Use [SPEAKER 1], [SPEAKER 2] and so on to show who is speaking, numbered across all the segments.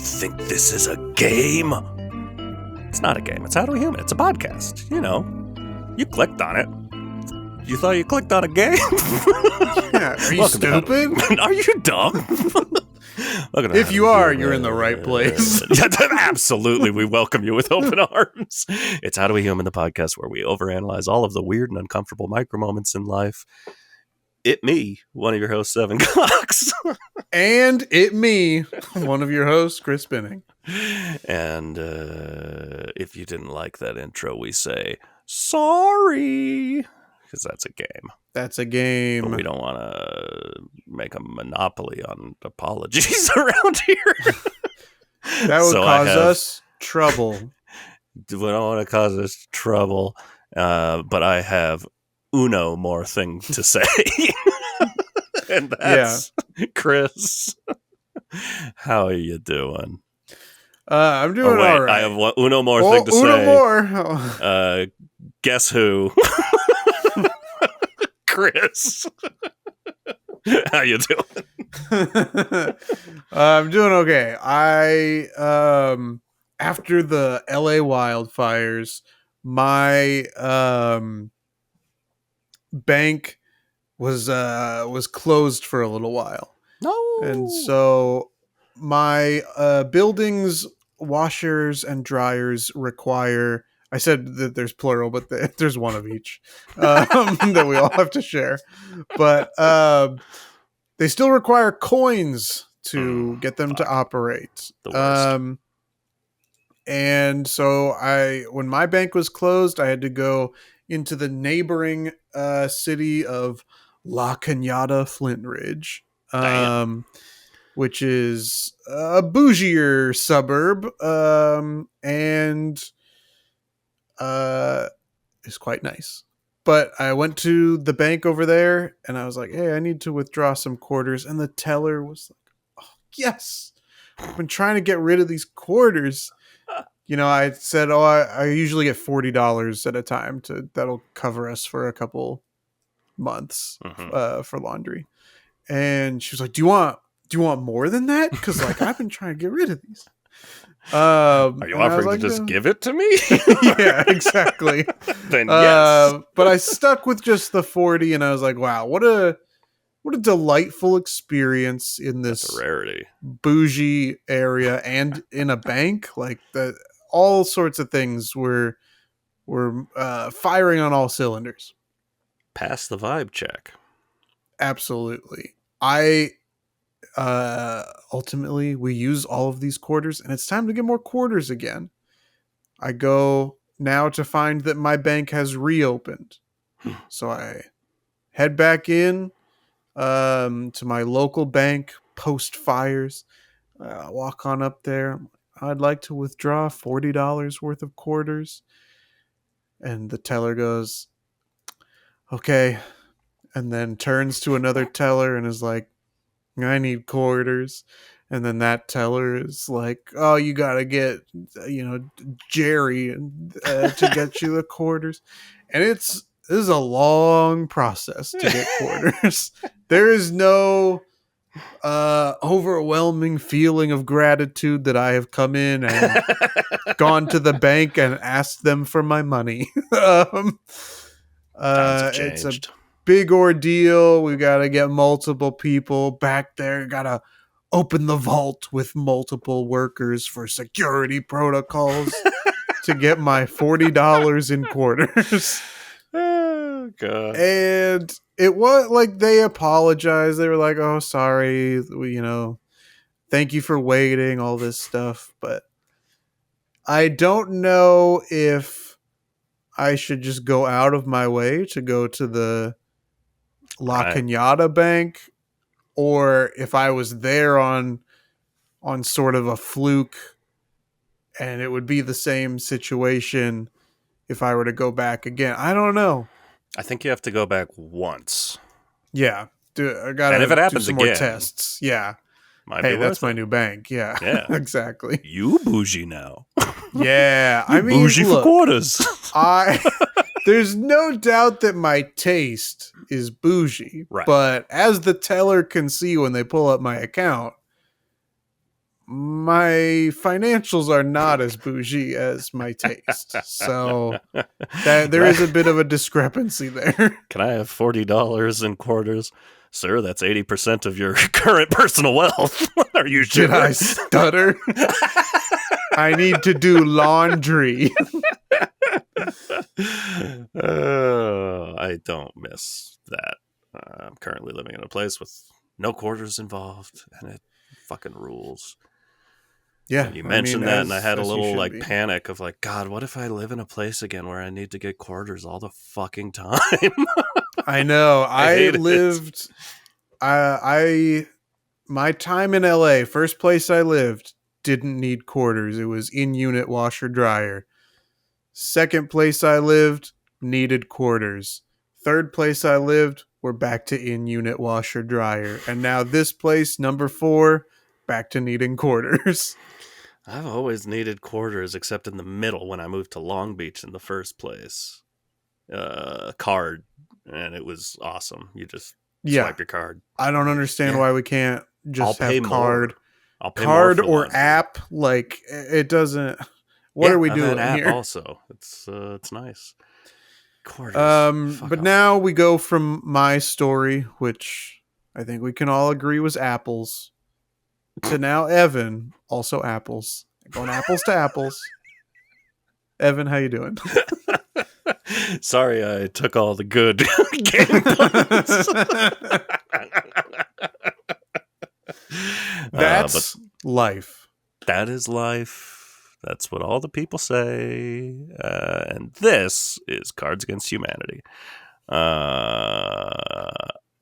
[SPEAKER 1] think this is a game? It's not a game. It's HowDoWeHuman. It's a podcast. You know, you clicked on it. You thought you clicked on a game?
[SPEAKER 2] Yeah, are you stupid?
[SPEAKER 1] Are you dumb?
[SPEAKER 2] If you are, you're in the right place.
[SPEAKER 1] Absolutely. We welcome you with open arms. It's HowDoWeHuman, the podcast where we overanalyze all of the weird and uncomfortable micro moments in life. It me, one of your hosts, Evan Cox.
[SPEAKER 2] And it me, one of your hosts, Chris Spinning.
[SPEAKER 1] And if you didn't like that intro, we say, sorry. Because that's a game.
[SPEAKER 2] That's a game.
[SPEAKER 1] But we don't want to make a monopoly on apologies around here.
[SPEAKER 2] That would cause us trouble.
[SPEAKER 1] We don't want to cause us trouble. But I have uno more thing to say. And that's Chris. How are you doing?
[SPEAKER 2] I'm doing all right.
[SPEAKER 1] I have uno more thing to say.
[SPEAKER 2] Uno more.
[SPEAKER 1] Guess who? Chris. How you doing?
[SPEAKER 2] I'm doing okay. After the LA wildfires, my bank was closed for a little while.
[SPEAKER 1] No.
[SPEAKER 2] And so my building's washers and dryers require, I said that there's plural, but there's one of each that we all have to share. But they still require coins to get them to operate.
[SPEAKER 1] The worst.
[SPEAKER 2] And so when my bank was closed, I had to go into the neighboring city of La Cañada, Flint Ridge, which is a bougier suburb, and is quite nice. But I went to the bank over there, and I was like, hey, I need to withdraw some quarters. And the teller was like, oh, yes, I've been trying to get rid of these quarters. You know, I said, I usually get $40 at a time. That'll cover us for a couple months for laundry. And she was like, do you want more than that? Because like I've been trying to get rid of these.
[SPEAKER 1] Are you offering to just give it to me?
[SPEAKER 2] Yeah, exactly.
[SPEAKER 1] Then yes.
[SPEAKER 2] But I stuck with just the 40, and I was like, wow, what a delightful experience in this
[SPEAKER 1] That's a rarity.
[SPEAKER 2] Bougie area and in a bank. Like all sorts of things were firing on all cylinders.
[SPEAKER 1] Pass the vibe check.
[SPEAKER 2] Absolutely. Ultimately we use all of these quarters, and it's time to get more quarters again. I go now to find that my bank has reopened. So I head back in to my local bank post fires. Walk on up there. I'd like to withdraw $40 worth of quarters. And the teller goes, okay. And then turns to another teller and is like, I need quarters. And then that teller is like, oh, you got to get, Jerry to get you the quarters. And this is a long process to get quarters. There is no overwhelming feeling of gratitude that I have come in and gone to the bank and asked them for my money. It's a big ordeal. We got to get multiple people back there. Got to open the vault with multiple workers for security protocols to get my $40 in quarters.
[SPEAKER 1] Oh, God.
[SPEAKER 2] And it was like they apologized. They were like, oh, sorry. Thank you for waiting, all this stuff. But I don't know if I should just go out of my way to go to the La Cañada Bank, or if I was there on sort of a fluke, and it would be the same situation if I were to go back again. I don't know.
[SPEAKER 1] I think you have to go back once.
[SPEAKER 2] Yeah. I gotta
[SPEAKER 1] and if it happens
[SPEAKER 2] do some
[SPEAKER 1] again,
[SPEAKER 2] more tests. Yeah.
[SPEAKER 1] Hey,
[SPEAKER 2] that's my new bank. Yeah. Exactly.
[SPEAKER 1] You bougie now.
[SPEAKER 2] Yeah. I mean,
[SPEAKER 1] bougie for quarters.
[SPEAKER 2] There's no doubt that my taste is bougie.
[SPEAKER 1] Right.
[SPEAKER 2] But as the teller can see when they pull up my account, my financials are not as bougie as my taste. So that there is a bit of a discrepancy there.
[SPEAKER 1] Can I have $40 in quarters? Sir, that's 80% of your current personal wealth. Are you sure?
[SPEAKER 2] Did I stutter? I need to do laundry.
[SPEAKER 1] I don't miss that. I'm currently living in a place with no quarters involved, and it fucking rules.
[SPEAKER 2] Yeah,
[SPEAKER 1] And you mentioned that, and I had a little like
[SPEAKER 2] be.
[SPEAKER 1] panic of like, God, what if I live in a place again where I need to get quarters all the fucking time?
[SPEAKER 2] I know. I lived.
[SPEAKER 1] It.
[SPEAKER 2] My time in LA, first place I lived, didn't need quarters. It was in-unit washer dryer. Second place I lived, needed quarters. Third place I lived, we're back to in-unit washer dryer. And now this place, number 4, back to needing quarters.
[SPEAKER 1] I've always needed quarters, except in the middle when I moved to Long Beach in the first place. Card, and it was awesome. You just swipe your card.
[SPEAKER 2] I don't understand why we can't just have card.
[SPEAKER 1] I'll pay
[SPEAKER 2] card
[SPEAKER 1] more for
[SPEAKER 2] or
[SPEAKER 1] laundry.
[SPEAKER 2] App. Like, it doesn't. What are we doing
[SPEAKER 1] app
[SPEAKER 2] here?
[SPEAKER 1] Also, it's nice. Quarters.
[SPEAKER 2] But now we go from my story, which I think we can all agree was apples, to now Evan, also apples. Going apples to apples. Evan, how you doing?
[SPEAKER 1] Sorry, I took all the good game points.
[SPEAKER 2] That's life.
[SPEAKER 1] That is life. That's what all the people say. And this is Cards Against Humanity.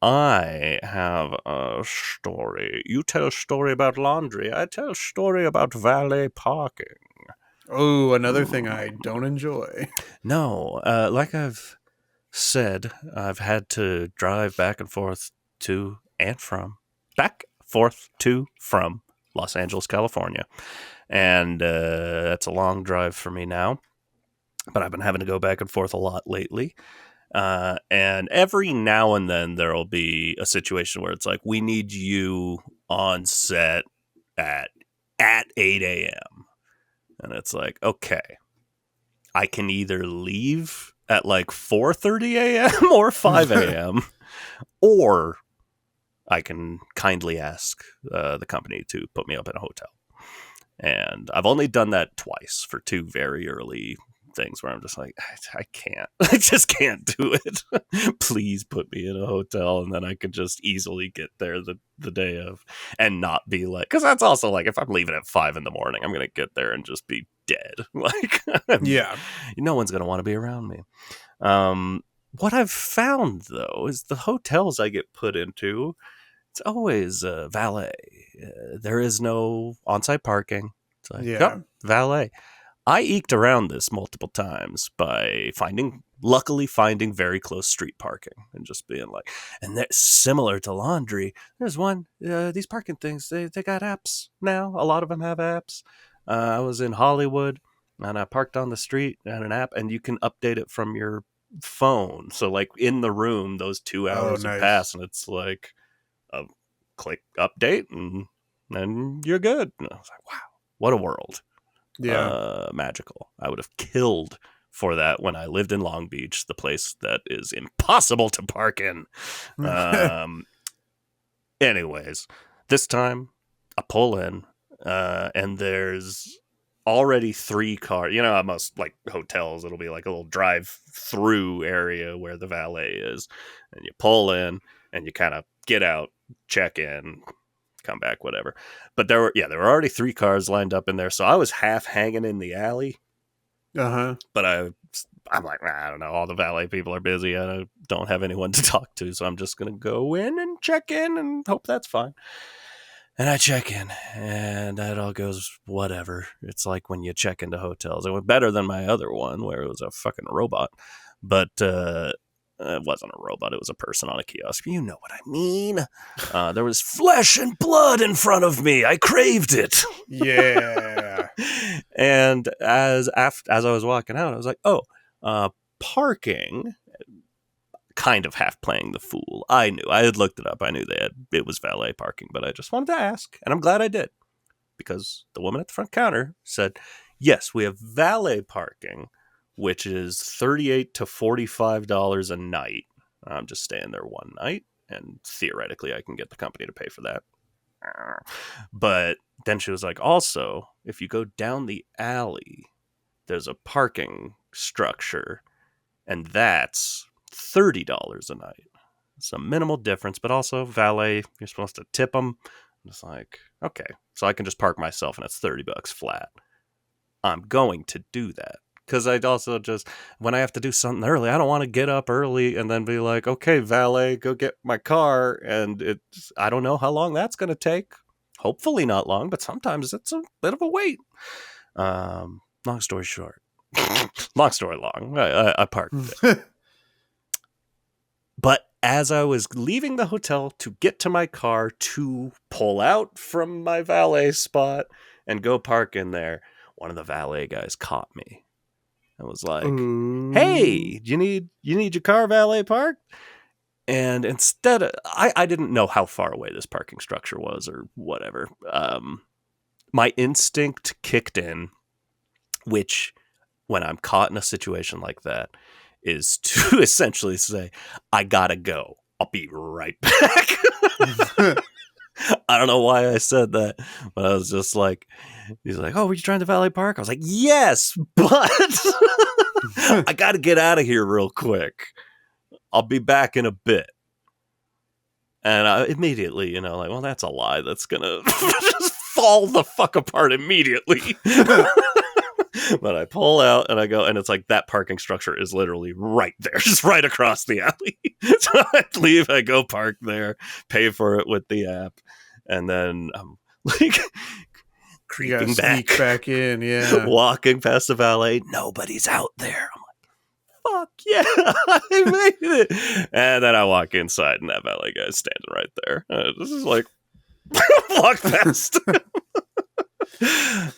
[SPEAKER 1] I have a story. You tell a story about laundry. I tell a story about valet parking.
[SPEAKER 2] Oh, another thing I don't enjoy.
[SPEAKER 1] No, like I've said, I've had to drive back and forth to and from Los Angeles, California. And that's a long drive for me now. But I've been having to go back and forth a lot lately. And every now and then there will be a situation where it's like, we need you on set at 8 a.m. And it's like, okay, I can either leave at like 4:30 a.m. or 5 a.m. or I can kindly ask the company to put me up in a hotel. And I've only done that twice for 2 very early things where I'm just like, I can't. I just can't do it. Please put me in a hotel, and then I could just easily get there the day of and not be like, because that's also like, if I'm leaving at 5 a.m, I'm going to get there and just be dead. Like,
[SPEAKER 2] yeah,
[SPEAKER 1] no one's going to want to be around me. What I've found, though, is the hotels I get put into, it's always valet. There is no on-site parking. It's like, yep, valet. I eked around this multiple times by luckily finding very close street parking and just being like, and that's similar to laundry. There's one, these parking things, they got apps now. A lot of them have apps. I was in Hollywood and I parked on the street and an app, and you can update it from your phone. So like in the room, those 2 hours have passed, and it's like, click update and you're good. And I was like, wow, what a world.
[SPEAKER 2] Yeah.
[SPEAKER 1] Magical. I would have killed for that when I lived in Long Beach, the place that is impossible to park in. Anyways, this time I pull in and there's already 3 cars. You know, at most like hotels, it'll be like a little drive-through area where the valet is, and you pull in and you kind of get out, check in, come back, whatever. But there were already 3 cars lined up in there, so I was half hanging in the alley. But I'm like, I don't know, all the valet people are busy. I don't have anyone to talk to, so I'm just gonna go in and check in and hope that's fine. And I check in, and that all goes whatever. It's like when you check into hotels. It went better than my other one, where it was a fucking robot. But it wasn't a robot. It was a person on a kiosk. You know what I mean. There was flesh and blood in front of me. I craved it.
[SPEAKER 2] Yeah.
[SPEAKER 1] And as I was walking out, I was like, oh, parking. Kind of half playing the fool. I knew. I had looked it up. I knew it was valet parking, but I just wanted to ask, and I'm glad I did. because the woman at the front counter said, yes, we have valet parking, which is $38 to $45 a night. I'm just staying there one night, and theoretically I can get the company to pay for that. But then she was like, also, if you go down the alley, there's a parking structure, and that's $30 a night. It's a minimal difference, but also valet, you're supposed to tip them. It's like, okay, so I can just park myself, and it's $30 flat. I'm going to do that. Because I'd also just, when I have to do something early, I don't want to get up early and then be like, okay, valet, go get my car. And I don't know how long that's going to take. Hopefully not long, but sometimes it's a bit of a wait. Long story short. Long story long. I parked. But as I was leaving the hotel to get to my car to pull out from my valet spot and go park in there, one of the valet guys caught me. I was like, hey, you need your car valet parked? And instead of, I didn't know how far away this parking structure was or whatever. My instinct kicked in, which when I'm caught in a situation like that is to essentially say, I gotta go. I'll be right back. I don't know why I said that, but I was just like, he's like, oh, were you trying to valet park? I was like, yes, but I got to get out of here real quick. I'll be back in a bit. And I immediately, like, well, that's a lie. That's going to just fall the fuck apart immediately. But I pull out and I go, and it's like that parking structure is literally right there, just right across the alley. So I leave, I go park there, pay for it with the app, and then I'm like creeping
[SPEAKER 2] back in, yeah.
[SPEAKER 1] Walking past the valet, nobody's out there. I'm like, fuck yeah, I made it. And then I walk inside, and that valet guy's standing right there. This is like, walk past.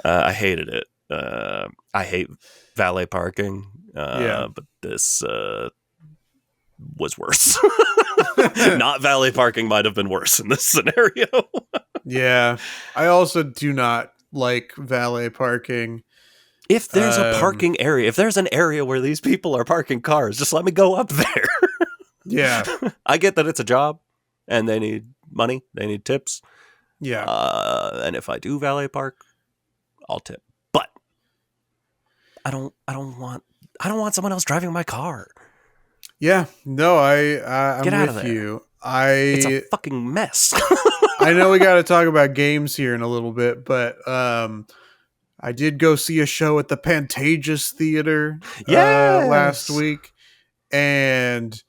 [SPEAKER 1] I hated it. I hate valet parking, but this was worse. Not valet parking might have been worse in this scenario.
[SPEAKER 2] Yeah, I also do not like valet parking.
[SPEAKER 1] If there's a parking area, if there's an area where these people are parking cars, just let me go up there.
[SPEAKER 2] Yeah.
[SPEAKER 1] I get that it's a job and they need money, they need tips.
[SPEAKER 2] Yeah.
[SPEAKER 1] And if I do valet park, I'll tip. But I don't want someone else driving my car.
[SPEAKER 2] Yeah. No, I'm
[SPEAKER 1] Get out
[SPEAKER 2] with
[SPEAKER 1] of there.
[SPEAKER 2] you.
[SPEAKER 1] It's a fucking mess.
[SPEAKER 2] I know we got to talk about games here in a little bit, but I did go see a show at the Pantages Theater last week, and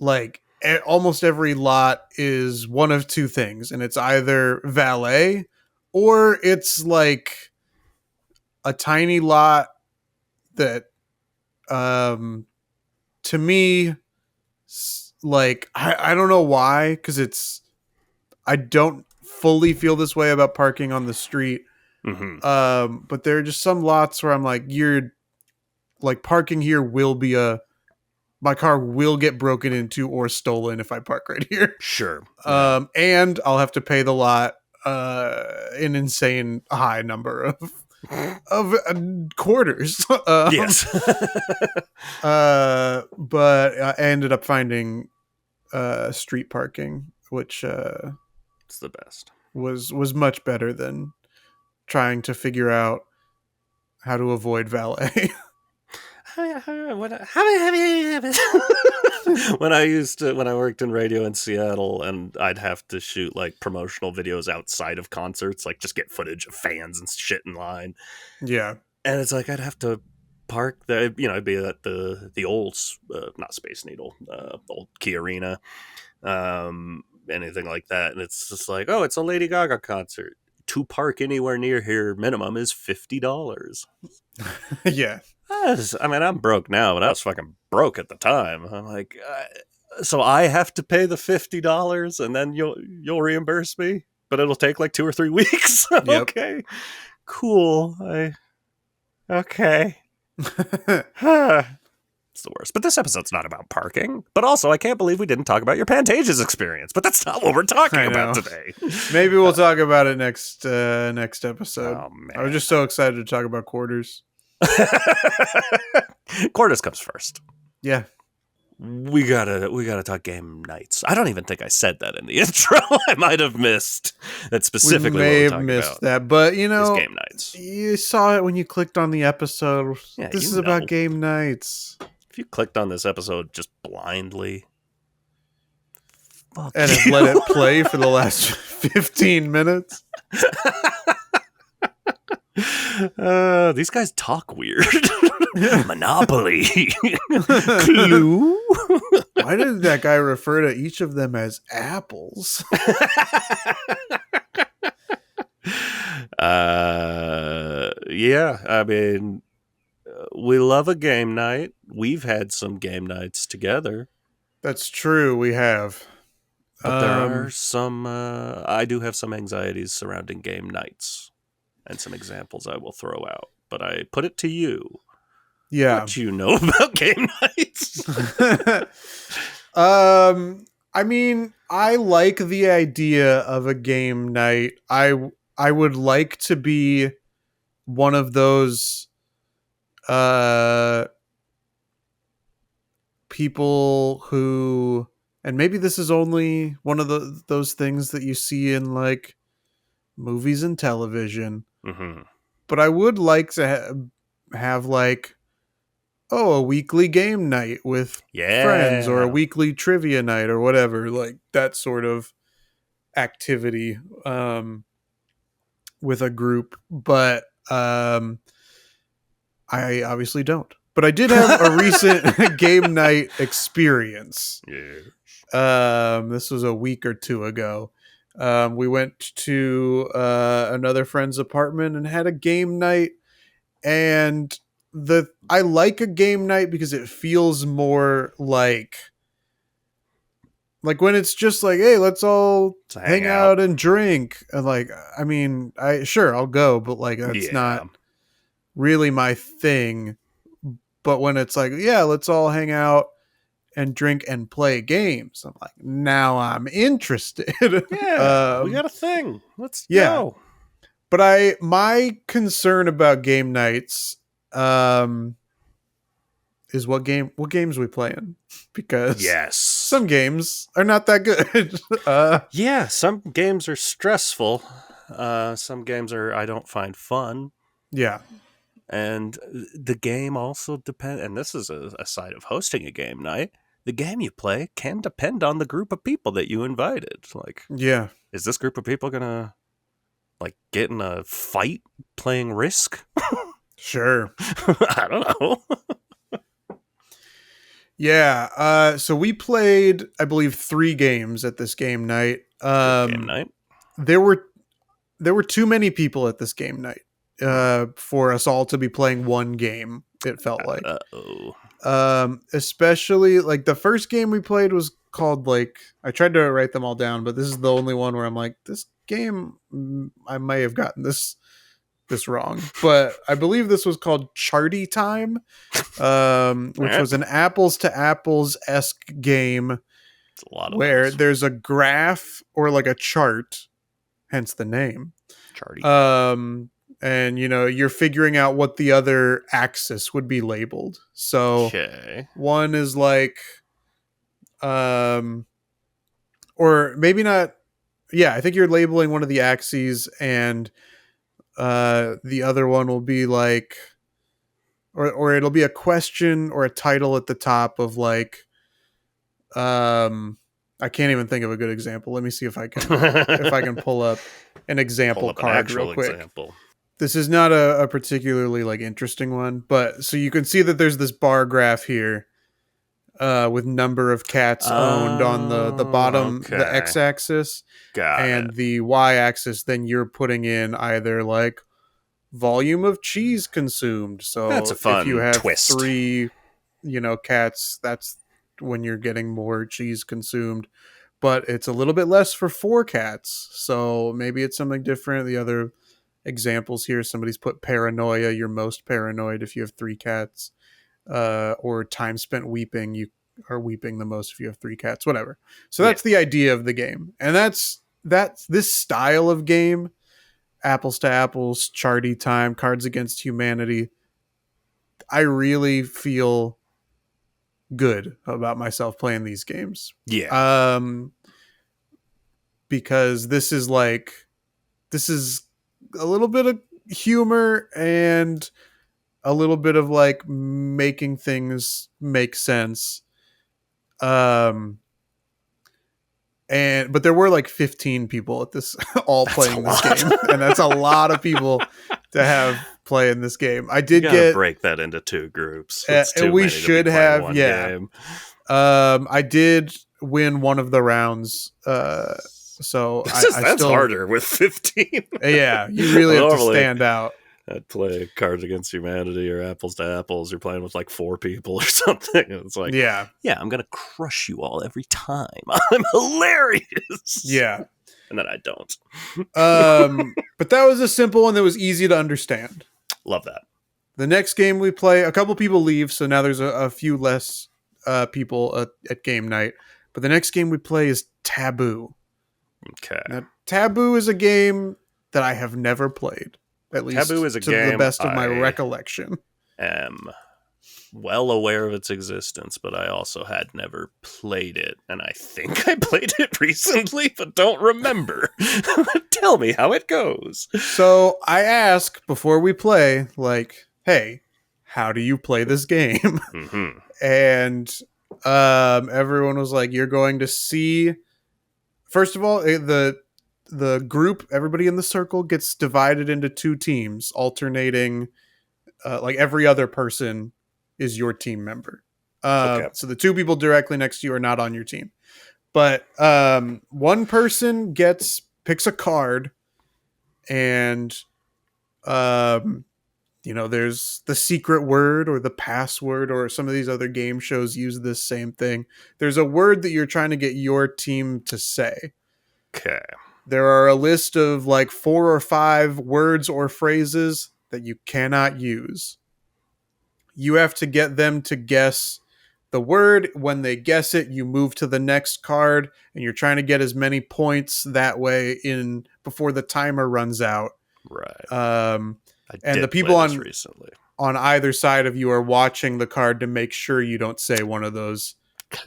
[SPEAKER 2] like almost every lot is one of two things, and it's either valet or it's like a tiny lot that to me, like I don't know why, because I don't fully feel this way about parking on the street.
[SPEAKER 1] Mm-hmm.
[SPEAKER 2] But there are just some lots where I'm like, you're like, parking here will be my car will get broken into or stolen if I park right here.
[SPEAKER 1] Sure.
[SPEAKER 2] And I'll have to pay the lot an insane high number of quarters.
[SPEAKER 1] Yes.
[SPEAKER 2] But I ended up finding street parking, which
[SPEAKER 1] it's the best.
[SPEAKER 2] Was much better than trying to figure out how to avoid valet.
[SPEAKER 1] When I worked in radio in Seattle, and I'd have to shoot like promotional videos outside of concerts, like just get footage of fans and shit in line.
[SPEAKER 2] Yeah.
[SPEAKER 1] And it's like I'd have to park there, it'd be at the old not Space Needle, old Key Arena, anything like that. And it's just like, oh, it's a Lady Gaga concert. To park anywhere near here, minimum is $50.
[SPEAKER 2] Yeah.
[SPEAKER 1] I mean, I'm broke now, but I was fucking broke at the time. I'm like, so I have to pay the $50 and then you'll reimburse me, but it'll take like 2 or 3 weeks.
[SPEAKER 2] Yep.
[SPEAKER 1] Okay, cool. Okay. It's the worst. But this episode's not about parking. But also, I can't believe we didn't talk about your Pantages experience. But that's not what we're talking about today.
[SPEAKER 2] Maybe we'll talk about it next episode.
[SPEAKER 1] Oh, man.
[SPEAKER 2] I was just so excited to talk about quarters.
[SPEAKER 1] Quarters comes first.
[SPEAKER 2] Yeah.
[SPEAKER 1] We gotta talk game nights. I don't even think I said that in the intro. I might have missed that specifically.
[SPEAKER 2] We may have missed that, but
[SPEAKER 1] game nights.
[SPEAKER 2] You saw it when you clicked on the episode.
[SPEAKER 1] Yeah,
[SPEAKER 2] this is about game nights.
[SPEAKER 1] If you clicked on this episode just blindly,
[SPEAKER 2] and have let it play for the last 15 minutes.
[SPEAKER 1] These guys talk weird. Monopoly. Clue.
[SPEAKER 2] Why did that guy refer to each of them as apples?
[SPEAKER 1] Yeah, I mean, we love a game night. We've had some game nights together.
[SPEAKER 2] That's true, we have.
[SPEAKER 1] But there are some, I do have some anxieties surrounding game nights. And some examples I will throw out. But I put it to you.
[SPEAKER 2] Yeah.
[SPEAKER 1] What you know about game nights?
[SPEAKER 2] I mean, I like the idea of a game night. I would like to be one of those people who, and maybe this is only one of those things that you see in like movies and television.
[SPEAKER 1] Mm-hmm.
[SPEAKER 2] But I would like to have like, a weekly game night with friends, or a weekly trivia night, or whatever, like that sort of activity with a group. But I obviously don't. But I did have a recent game night experience.
[SPEAKER 1] Yes.
[SPEAKER 2] This was a week or two ago. We went to another friend's apartment and had a game night, and I like a game night because it feels more like when it's just like, hey, let's all hang out and drink. And like, I mean, I'll go, but like that's not really my thing. But when it's like, yeah, let's all hang out and drink and play games, I'm like, now I'm interested.
[SPEAKER 1] Yeah, we got a thing. Let's go.
[SPEAKER 2] But my concern about game nights is what games we playing, because some games are not that good.
[SPEAKER 1] Some games are stressful. Some games I don't find fun.
[SPEAKER 2] Yeah.
[SPEAKER 1] And the game also depends, and this is a side of hosting a game night, the game you play can depend on the group of people that you invited. Like, is this group of people gonna like get in a fight playing Risk?
[SPEAKER 2] Sure.
[SPEAKER 1] I don't know.
[SPEAKER 2] Yeah. So we played, I believe, 3 games at this game night.
[SPEAKER 1] Game night.
[SPEAKER 2] There were too many people at this game night for us all to be playing one game. It felt like. Especially like the first game we played was called, like, I tried to write them all down, but this is the only one where I'm like, this game, I may have gotten this wrong, but I believe this was called Charty Time, which was an apples to apples-esque game where there's a graph or like a chart, hence the name.
[SPEAKER 1] Charty.
[SPEAKER 2] And you're figuring out what the other axis would be labeled. So one is like, or maybe not. Yeah, I think you're labeling one of the axes, and the other one will be like, or it'll be a question or a title at the top of like, I can't even think of a good example. Let me see if I can pull up an example card real quick.
[SPEAKER 1] Example.
[SPEAKER 2] This is not a particularly like interesting one, but so you can see that there's this bar graph here with number of cats owned on the bottom, the x-axis, and the y-axis. Then you're putting in either like volume of cheese consumed. So
[SPEAKER 1] that's a fun
[SPEAKER 2] if you have
[SPEAKER 1] twist.
[SPEAKER 2] 3, cats, that's when you're getting more cheese consumed. But it's a little bit less for 4 cats. So maybe it's something different. The other examples here, somebody's put paranoia. You're most paranoid if you have 3 cats. or time spent weeping. You are weeping the most if you have 3 cats, whatever. So that's the idea of the game. And that's this style of game, apples to apples, charty time, Cards Against Humanity. I really feel good about myself playing these games.
[SPEAKER 1] Yeah.
[SPEAKER 2] Because this is a little bit of humor and a little bit of like making things make sense. But there were like 15 people at this all playing this game, and that's a lot of people to have playing this game. I did
[SPEAKER 1] break that into 2 groups.
[SPEAKER 2] We should have, game. I did win one of the rounds. So
[SPEAKER 1] that's harder with 15.
[SPEAKER 2] Yeah, you really have to stand out.
[SPEAKER 1] I'd play Cards Against Humanity or Apples to Apples. You're playing with like 4 people or something. And it's like, yeah, I'm going to crush you all every time. I'm hilarious.
[SPEAKER 2] Yeah.
[SPEAKER 1] And then I don't.
[SPEAKER 2] But that was a simple one that was easy to understand.
[SPEAKER 1] Love that.
[SPEAKER 2] The next game we play, a couple people leave, so now there's a few less people at game night. But the next game we play is Taboo.
[SPEAKER 1] Okay.
[SPEAKER 2] Now, Taboo is a game that I have never played. At least
[SPEAKER 1] Taboo is a game
[SPEAKER 2] the best of my recollection.
[SPEAKER 1] Am well aware of its existence, but I also had never played it. And I think I played it recently, but don't remember. Tell me how it goes.
[SPEAKER 2] So I ask before we play, like, hey, how do you play this game?
[SPEAKER 1] Mm-hmm.
[SPEAKER 2] And everyone was like, you're going to see... First of all, the group, everybody in the circle gets divided into 2 teams, alternating, like every other person is your team member.
[SPEAKER 1] Okay.
[SPEAKER 2] So the 2 people directly next to you are not on your team. But one person picks a card, and there's the secret word or the password, or some of these other game shows use this same thing. There's a word that you're trying to get your team to say.
[SPEAKER 1] Okay.
[SPEAKER 2] There are a list of like 4 or 5 words or phrases that you cannot use. You have to get them to guess the word. When they guess it, you move to the next card, and you're trying to get as many points that way before the timer runs out.
[SPEAKER 1] Right.
[SPEAKER 2] And the people on either side of you are watching the card to make sure you don't say one of those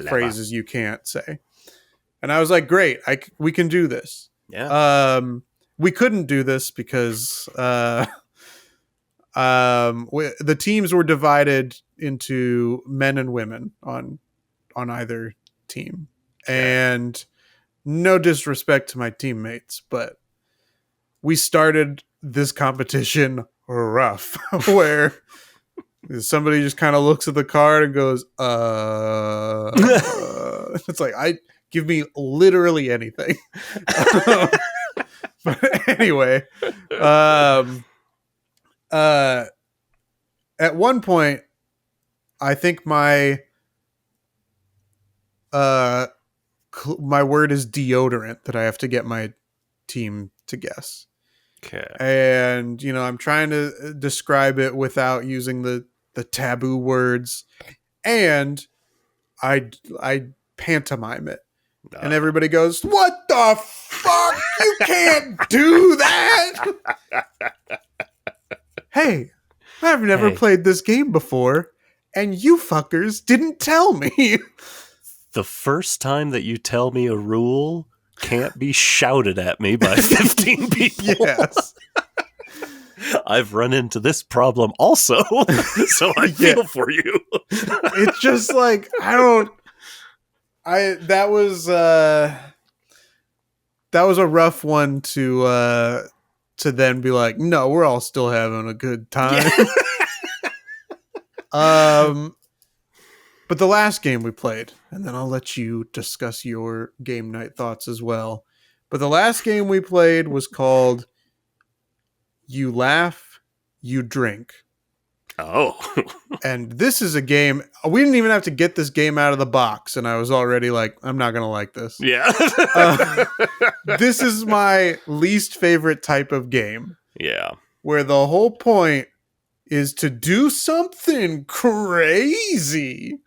[SPEAKER 2] phrases you can't say. And I was like, great, we can do this.
[SPEAKER 1] Yeah.
[SPEAKER 2] We couldn't do this because the teams were divided into men and women on either team. Okay. And no disrespect to my teammates, but we started this competition rough, where somebody just kind of looks at the card and goes, it's like, give me literally anything. But anyway, at one point, I think my word is deodorant that I have to get my team to guess.
[SPEAKER 1] Okay.
[SPEAKER 2] And, I'm trying to describe it without using the taboo words. And I pantomime it. And everybody goes, what the fuck? You can't do that! Hey, I've never played this game before, and you fuckers didn't tell me.
[SPEAKER 1] The first time that you tell me a rule can't be shouted at me by 15 people.
[SPEAKER 2] Yes.
[SPEAKER 1] I've run into this problem also, so I feel for you.
[SPEAKER 2] It's just like, that was a rough one to then be like, no, we're all still having a good time. Yeah. But the last game we played, and then I'll let you discuss your game night thoughts as well. But the last game we played was called You Laugh, You Drink.
[SPEAKER 1] Oh.
[SPEAKER 2] And this is a game, we didn't even have to get this game out of the box, and I was already like, I'm not going to like this.
[SPEAKER 1] Yeah.
[SPEAKER 2] This is my least favorite type of game.
[SPEAKER 1] Yeah.
[SPEAKER 2] Where the whole point is to do something crazy.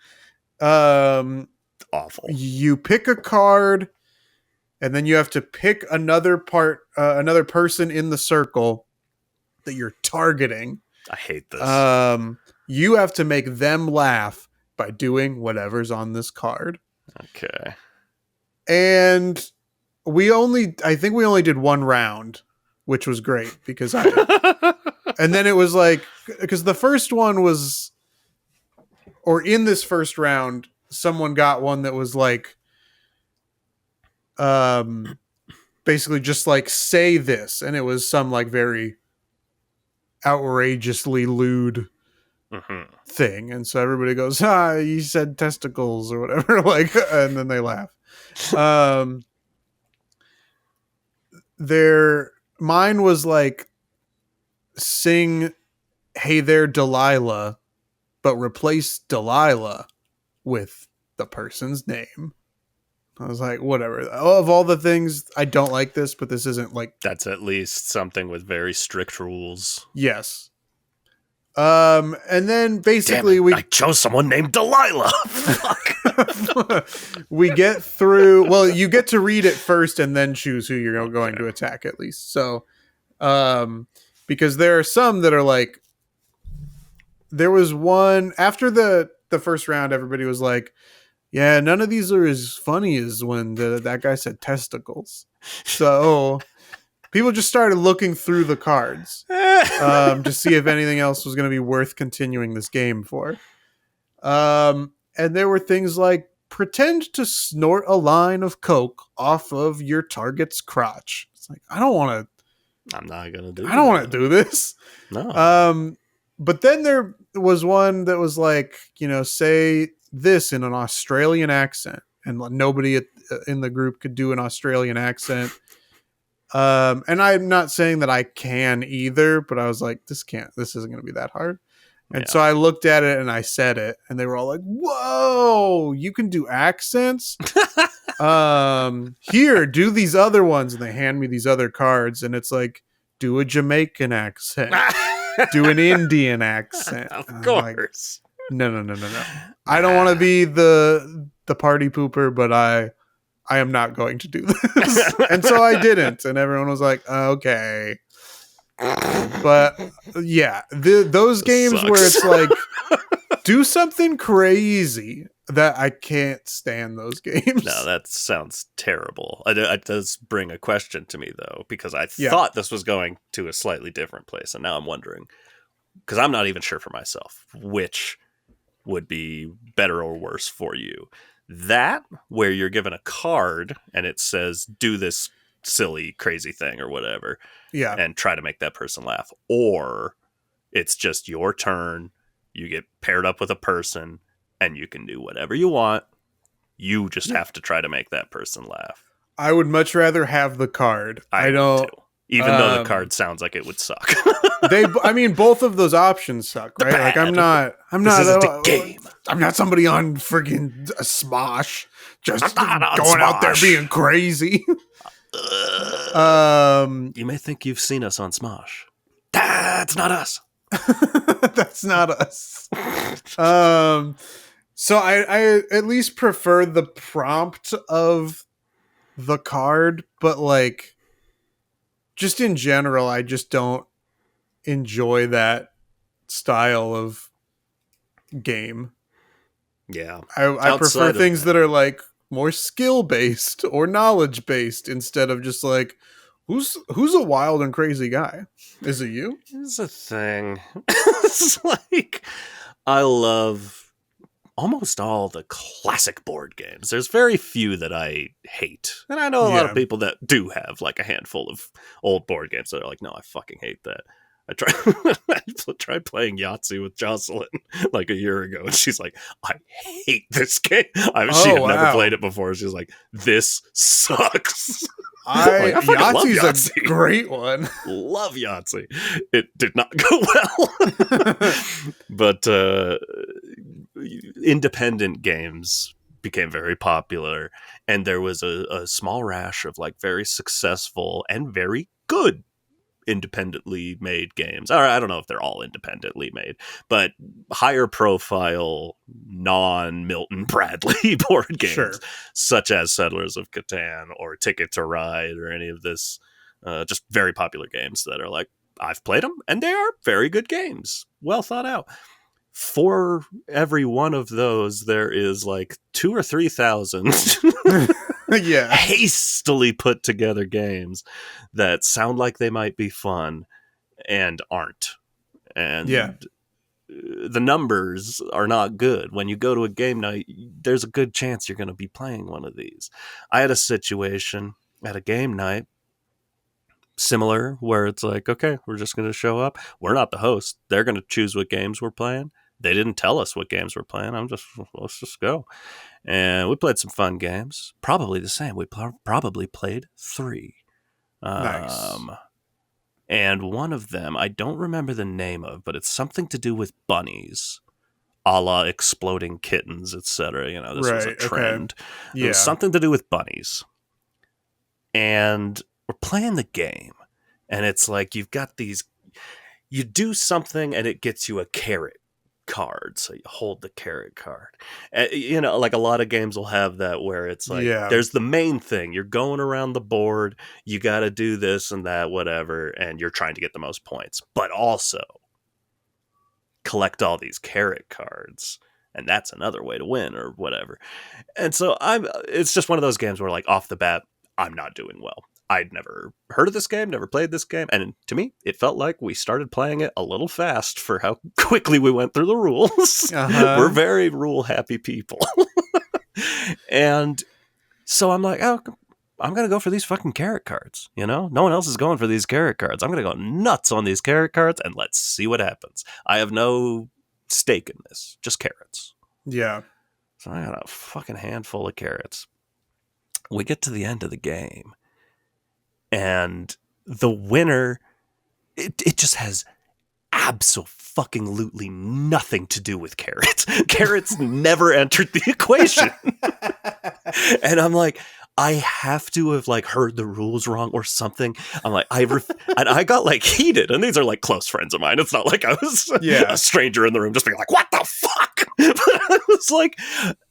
[SPEAKER 2] Awful. You pick a card, and then you have to pick another person in the circle that you're targeting.
[SPEAKER 1] I hate this.
[SPEAKER 2] You have to make them laugh by doing whatever's on this card.
[SPEAKER 1] Okay.
[SPEAKER 2] And I think we only did one round, which was great because and then it was like, because the first one was, or in this first round, someone got one that was like, basically just like say this, and it was some like very outrageously lewd thing, and so everybody goes, you said testicles or whatever, like, and then they laugh. Mine was like, sing "Hey There Delilah," but replace Delilah with the person's name. I was like, whatever. Of all the things, I don't like this, but this isn't like...
[SPEAKER 1] That's at least something with very strict rules.
[SPEAKER 2] Yes. And then basically
[SPEAKER 1] I chose someone named Delilah. Fuck.
[SPEAKER 2] We get through... Well, you get to read it first and then choose who you're going to attack at least. So, because there are some that are like... There was one... After the first round, everybody was like, yeah, none of these are as funny as when that guy said testicles. So people just started looking through the cards to see if anything else was going to be worth continuing this game for. And there were things like, pretend to snort a line of coke off of your target's crotch. It's like, I'm not going to do I don't want to do this.
[SPEAKER 1] No.
[SPEAKER 2] But then there was one that was like, say this in an Australian accent, and nobody in the group could do an Australian accent. And I'm not saying that I can either, but I was like, this isn't going to be that hard. And so I looked at it and I said it, and they were all like, whoa, you can do accents? Here, do these other ones. And they hand me these other cards, and it's like, do a Jamaican accent, do an Indian accent.
[SPEAKER 1] Of course.
[SPEAKER 2] No. I don't want to be the party pooper, but I am not going to do this. And so I didn't. And everyone was like, okay. But yeah, those games where it's like, do something crazy, that I can't stand those games.
[SPEAKER 1] No, that sounds terrible. It does bring a question to me, though, because I thought this was going to a slightly different place. And now I'm wondering, because I'm not even sure for myself, which would be better or worse for you. That, where you're given a card and it says, do this silly, crazy thing or whatever.
[SPEAKER 2] Yeah.
[SPEAKER 1] And try to make that person laugh. Or it's just your turn. You get paired up with a person and you can do whatever you want. You just have to try to make that person laugh.
[SPEAKER 2] I would much rather have the card.
[SPEAKER 1] I don't. Too. Even though the card sounds like it would suck.
[SPEAKER 2] Both of those options suck, right? Like, I'm not
[SPEAKER 1] a game.
[SPEAKER 2] I'm not somebody on friggin' a Smosh just going out there being crazy.
[SPEAKER 1] You may think you've seen us on Smosh. That's not us.
[SPEAKER 2] That's not us. So I at least prefer the prompt of the card, but like, just in general, I just don't enjoy that style of game.
[SPEAKER 1] Yeah.
[SPEAKER 2] I prefer things that are like more skill based or knowledge based, instead of just like, who's a wild and crazy guy? Is it you?
[SPEAKER 1] Here's the thing. It's like, I love almost all the classic board games. There's very few that I hate. And I know a lot of people that do have like a handful of old board games that are like, no, I fucking hate that. I tried playing Yahtzee with Jocelyn like a year ago, and she's like, I hate this game. She had never played it before. She's like, this sucks.
[SPEAKER 2] I Yahtzee's a great one.
[SPEAKER 1] Love Yahtzee. It did not go well. But independent games became very popular, and there was a small rash of like very successful and very good independently made games. Or I don't know if they're all independently made, but higher profile, non-Milton Bradley board games, such as Settlers of Catan or Ticket to Ride or any of this, just very popular games that are like, I've played them and they are very good games, well thought out. For every one of those, there is like 2,000 or 3,000 hastily put together games that sound like they might be fun and aren't. And the numbers are not good. When you go to a game night, there's a good chance you're going to be playing one of these. I had a situation at a game night similar where it's like, okay, we're just going to show up. We're not the host. They're going to choose what games we're playing. They didn't tell us what games we're playing. Let's just go. And we played some fun games. Probably the same. We probably played 3.
[SPEAKER 2] Nice.
[SPEAKER 1] And one of them, I don't remember the name of, but it's something to do with bunnies, a la exploding kittens, etc. You know, this was a trend. Okay. It was something to do with bunnies. And we're playing the game. And it's like you've got these... You do something and it gets you a carrot card, so you hold the carrot card. You know, like a lot of games will have that where it's like there's the main thing, you're going around the board, you got to do this and that, whatever, and you're trying to get the most points, but also collect all these carrot cards, and that's another way to win or whatever. And so it's just one of those games where, like, off the bat, I'm not doing well. I'd never heard of this game, never played this game, and to me, it felt like we started playing it a little fast for how quickly we went through the rules. We're very rule-happy people. And so I'm like, oh, I'm going to go for these fucking carrot cards, you know? No one else is going for these carrot cards. I'm going to go nuts on these carrot cards, and let's see what happens. I have no stake in this, just carrots.
[SPEAKER 2] Yeah.
[SPEAKER 1] So I got a fucking handful of carrots. We get to the end of the game, and the winner, it just has absolutely nothing to do with carrots. Carrots never entered the equation. And I'm like, I have to have like heard the rules wrong or something. I'm like, and I got like heated. And these are like close friends of mine. It's not like I was a stranger in the room just being like, what the fuck? But I was like,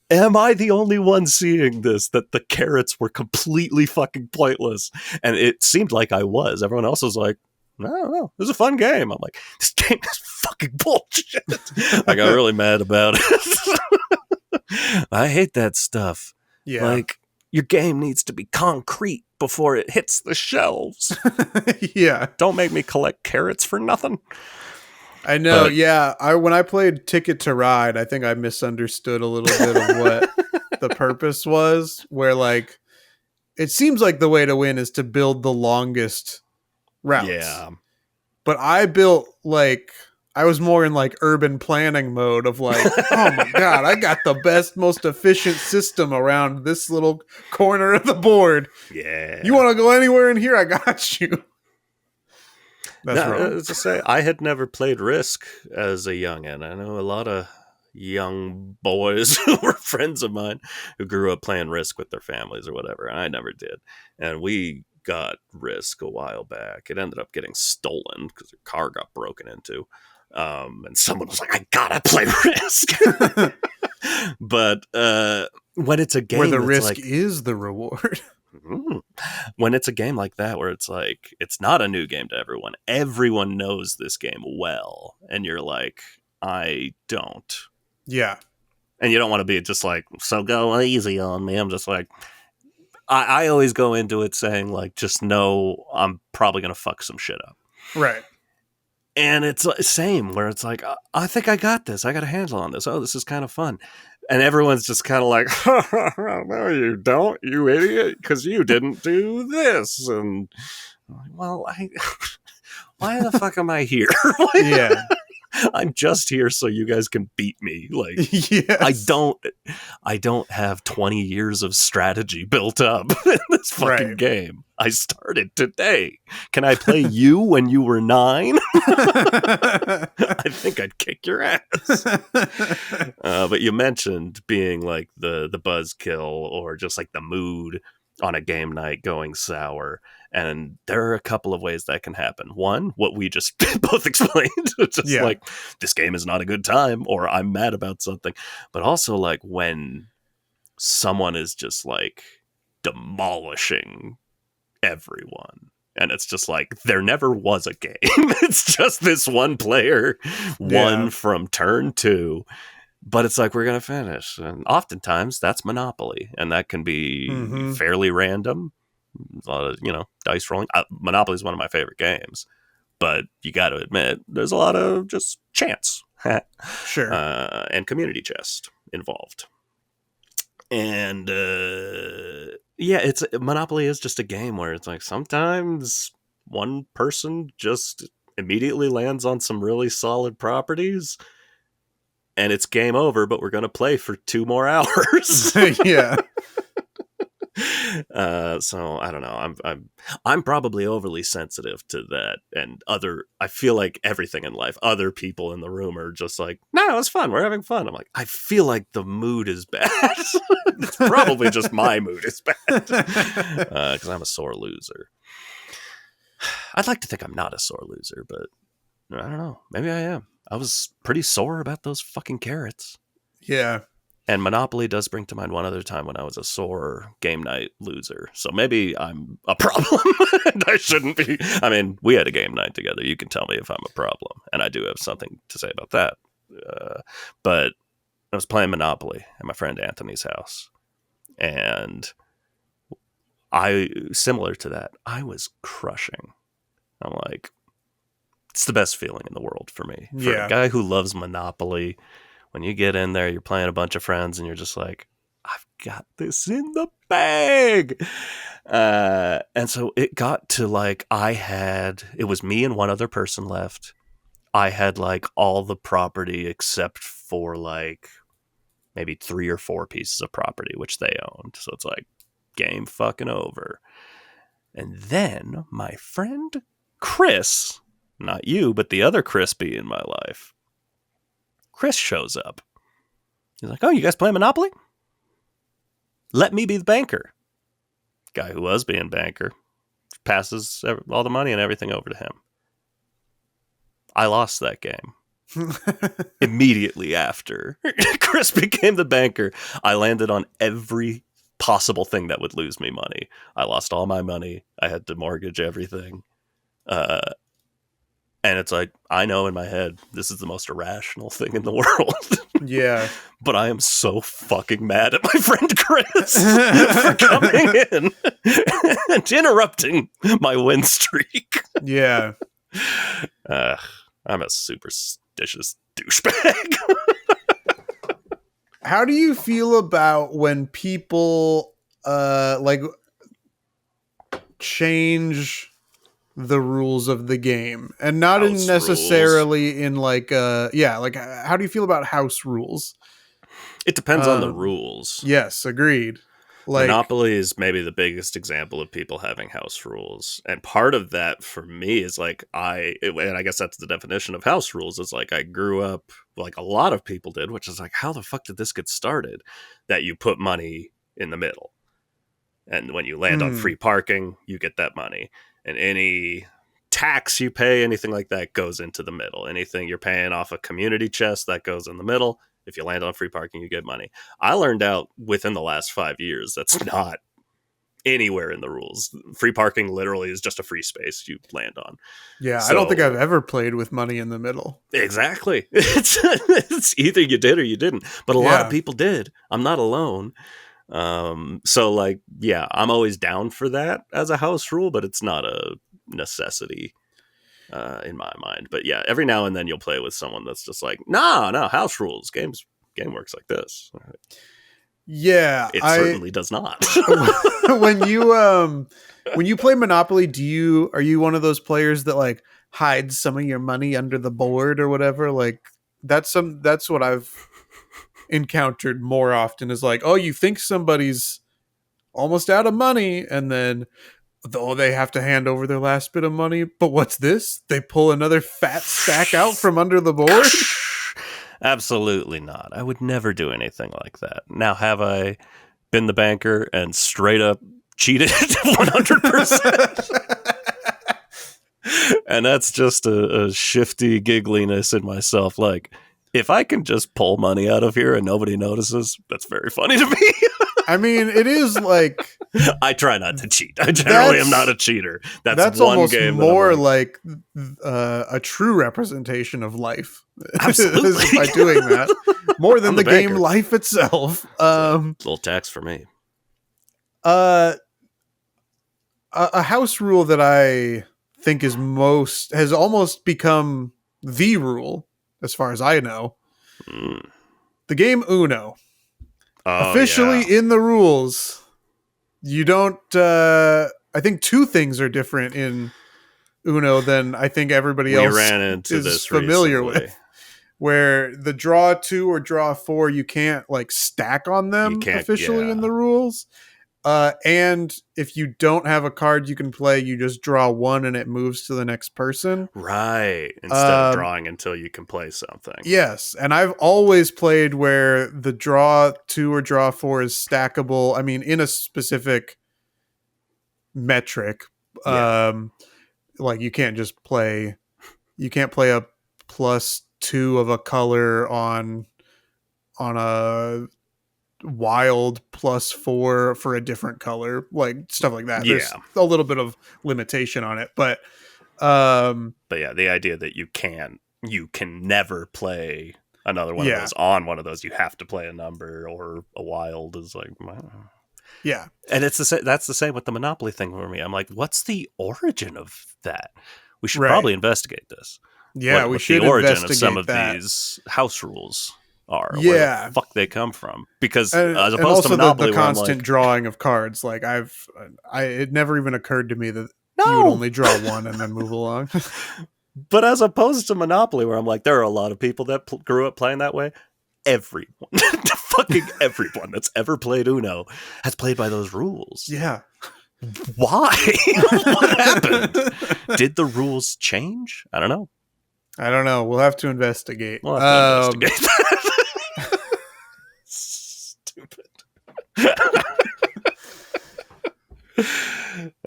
[SPEAKER 1] am I the only one seeing this, that the carrots were completely fucking pointless? And it seemed like I was. Everyone else was like, I don't know. It was a fun game. I'm like, this game is fucking bullshit. I got really mad about it. I hate that stuff.
[SPEAKER 2] Yeah.
[SPEAKER 1] Like, your game needs to be concrete before it hits the shelves.
[SPEAKER 2] Yeah.
[SPEAKER 1] Don't make me collect carrots for nothing.
[SPEAKER 2] I know, when I played Ticket to Ride, I think I misunderstood a little bit of what the purpose was, where, like, it seems like the way to win is to build the longest routes.
[SPEAKER 1] Yeah.
[SPEAKER 2] But I built, like, I was more in, like, urban planning mode of, like, oh my God, I got the best, most efficient system around this little corner of the board.
[SPEAKER 1] Yeah.
[SPEAKER 2] You want to go anywhere in here? I got you.
[SPEAKER 1] That's wrong. To say, I had never played Risk as a youngin'. I know a lot of young boys who were friends of mine who grew up playing Risk with their families or whatever, and I never did. And we got Risk a while back. It ended up getting stolen because their car got broken into. And someone was like, I gotta play Risk. But when it's a game
[SPEAKER 2] where the risk is the reward.
[SPEAKER 1] When it's a game like that, where it's like, it's not a new game to everyone knows this game well, and you're like, I don't.
[SPEAKER 2] Yeah.
[SPEAKER 1] And you don't want to be just like, so go easy on me. I'm just like, I always go into it saying, like, just know I'm probably going to fuck some shit up.
[SPEAKER 2] Right.
[SPEAKER 1] And it's the same, where it's like, I think I got this. I got a handle on this. Oh, this is kind of fun. And everyone's just kind of like, no, you don't, you idiot, because you didn't do this. And I'm like, well, why the fuck am I here?
[SPEAKER 2] Yeah.
[SPEAKER 1] I'm just here so you guys can beat me. Like,
[SPEAKER 2] yes.
[SPEAKER 1] I don't have 20 years of strategy built up in this fucking game. I started today. Can I play you when you were 9? I think I'd kick your ass. But you mentioned being like the buzzkill or just like the mood. on a game night going sour. And there are a couple of ways that can happen. One, what we just both explained, just
[SPEAKER 2] Yeah.
[SPEAKER 1] like, this game is not a good time, or I'm mad about something. But also, like, when someone is just, like, demolishing everyone. And it's just like, there never was a game. It's just this one player won from turn 2. But it's like, we're going to finish. And oftentimes, that's Monopoly. And that can be fairly random. A lot of, dice rolling. Monopoly is one of my favorite games, but you got to admit there's a lot of just chance.
[SPEAKER 2] Sure.
[SPEAKER 1] And community chest involved. And it's Monopoly is just a game where it's like, sometimes one person just immediately lands on some really solid properties and it's game over, but we're going to play for 2 more hours.
[SPEAKER 2] Yeah.
[SPEAKER 1] So I don't know. I'm probably overly sensitive to that, and I feel like everything in life, other people in the room are just like, no, it's fun. We're having fun. I'm like, I feel like the mood is bad. It's probably just my mood is bad because I'm a sore loser. I'd like to think I'm not a sore loser, but I don't know. Maybe I am. I was pretty sore about those fucking carrots.
[SPEAKER 2] Yeah.
[SPEAKER 1] And Monopoly does bring to mind one other time when I was a sore game night loser. So maybe I'm a problem and I shouldn't be. I mean, we had a game night together. You can tell me if I'm a problem. And I do have something to say about that. But I was playing Monopoly at my friend Anthony's house. And similar to that, I was crushing. I'm like, it's the best feeling in the world for me. For a guy who loves Monopoly, when you get in there, you're playing a bunch of friends and you're just like, I've got this in the bag. And so it got to like, it was me and one other person left. I had like all the property except for like maybe 3 or 4 pieces of property, which they owned. So it's like, game fucking over. And then my friend Chris, not you, but the other Crispy in my life, Chris shows up. He's like, oh, you guys playing Monopoly? Let me be the banker. Guy who was being banker passes all the money and everything over to him. I lost that game. Immediately after Chris became the banker, I landed on every possible thing that would lose me money. I lost all my money. I had to mortgage everything. And it's like, I know in my head, this is the most irrational thing in the world.
[SPEAKER 2] Yeah.
[SPEAKER 1] But I am so fucking mad at my friend Chris for coming in and interrupting my win streak.
[SPEAKER 2] Yeah.
[SPEAKER 1] I'm a superstitious douchebag.
[SPEAKER 2] How do you feel about when people like change the rules of the game, and not necessarily in like like how do you feel about house rules?
[SPEAKER 1] It depends on the rules.
[SPEAKER 2] Yes, agreed. Like,
[SPEAKER 1] Monopoly is maybe the biggest example of people having house rules, and part of that for me is like and I guess that's the definition of house rules. Is like, I grew up like a lot of people did, which is like, how the fuck did this get started? That you put money in the middle, and when you land on free parking, you get that money. And any tax you pay, anything like that, goes into the middle. Anything you're paying off a community chest, that goes in the middle. If you land on free parking, you get money. I learned out within the last 5 years that's not anywhere in the rules. Free parking literally is just a free space you land on.
[SPEAKER 2] Yeah, so, I don't think I've ever played with money in the middle.
[SPEAKER 1] Exactly. It's either you did or you didn't. But a lot of people did. I'm not alone. So like, yeah, I'm always down for that as a house rule, but it's not a necessity in my mind. But yeah, every now and then you'll play with someone that's just like, no, house rules. Game works like this.
[SPEAKER 2] Yeah,
[SPEAKER 1] it certainly does not.
[SPEAKER 2] when you play Monopoly, are you one of those players that like hides some of your money under the board or whatever? Like that's what I've encountered more often, is like, oh, you think somebody's almost out of money, and then they have to hand over their last bit of money, but what's this? They pull another fat stack out from under the board?
[SPEAKER 1] Absolutely not. I would never do anything like that. Now, have I been the banker and straight up cheated 100%. And that's just a shifty giggliness in myself. Like, if I can just pull money out of here and nobody notices, that's very funny to me.
[SPEAKER 2] I mean, it is like...
[SPEAKER 1] I try not to cheat. I generally am not a cheater. That's one
[SPEAKER 2] almost
[SPEAKER 1] game
[SPEAKER 2] more like a true representation of life.
[SPEAKER 1] Absolutely.
[SPEAKER 2] By doing that. More than the game life itself.
[SPEAKER 1] Little tax for me.
[SPEAKER 2] A house rule that I think has almost become the rule, as far as I know. The game Uno. Officially in the rules, you don't... I think two things are different in Uno than I think everybody else is familiar with. Where the draw 2 or draw 4, you can't like stack on them officially in the rules. And if you don't have a card you can play, you just draw 1 and it moves to the next person.
[SPEAKER 1] Right. Instead of drawing until you can play something.
[SPEAKER 2] Yes. And I've always played where the draw 2 or draw 4 is stackable. I mean, in a specific metric. Like you can't play a +2 of a color on a wild +4 for a different color, like stuff like that. There's a little bit of limitation on it, but
[SPEAKER 1] yeah, the idea that you can never play another one of those on one of those, you have to play a number or a wild is like,
[SPEAKER 2] yeah.
[SPEAKER 1] And that's the same with the Monopoly thing for me. I'm like, what's the origin of that? We should probably investigate this.
[SPEAKER 2] Yeah, we should
[SPEAKER 1] the origin
[SPEAKER 2] investigate
[SPEAKER 1] of some of these house rules are. Where the fuck they come from? Because as opposed to Monopoly,
[SPEAKER 2] the constant drawing of cards. Like it never even occurred to me that you would only draw 1 and then move along.
[SPEAKER 1] But as opposed to Monopoly, where I'm like, there are a lot of people that grew up playing that way. Everyone, fucking everyone that's ever played Uno has played by those rules.
[SPEAKER 2] Yeah.
[SPEAKER 1] Why? What happened? Did the rules change? I don't know.
[SPEAKER 2] We'll have to investigate.
[SPEAKER 1] Stupid.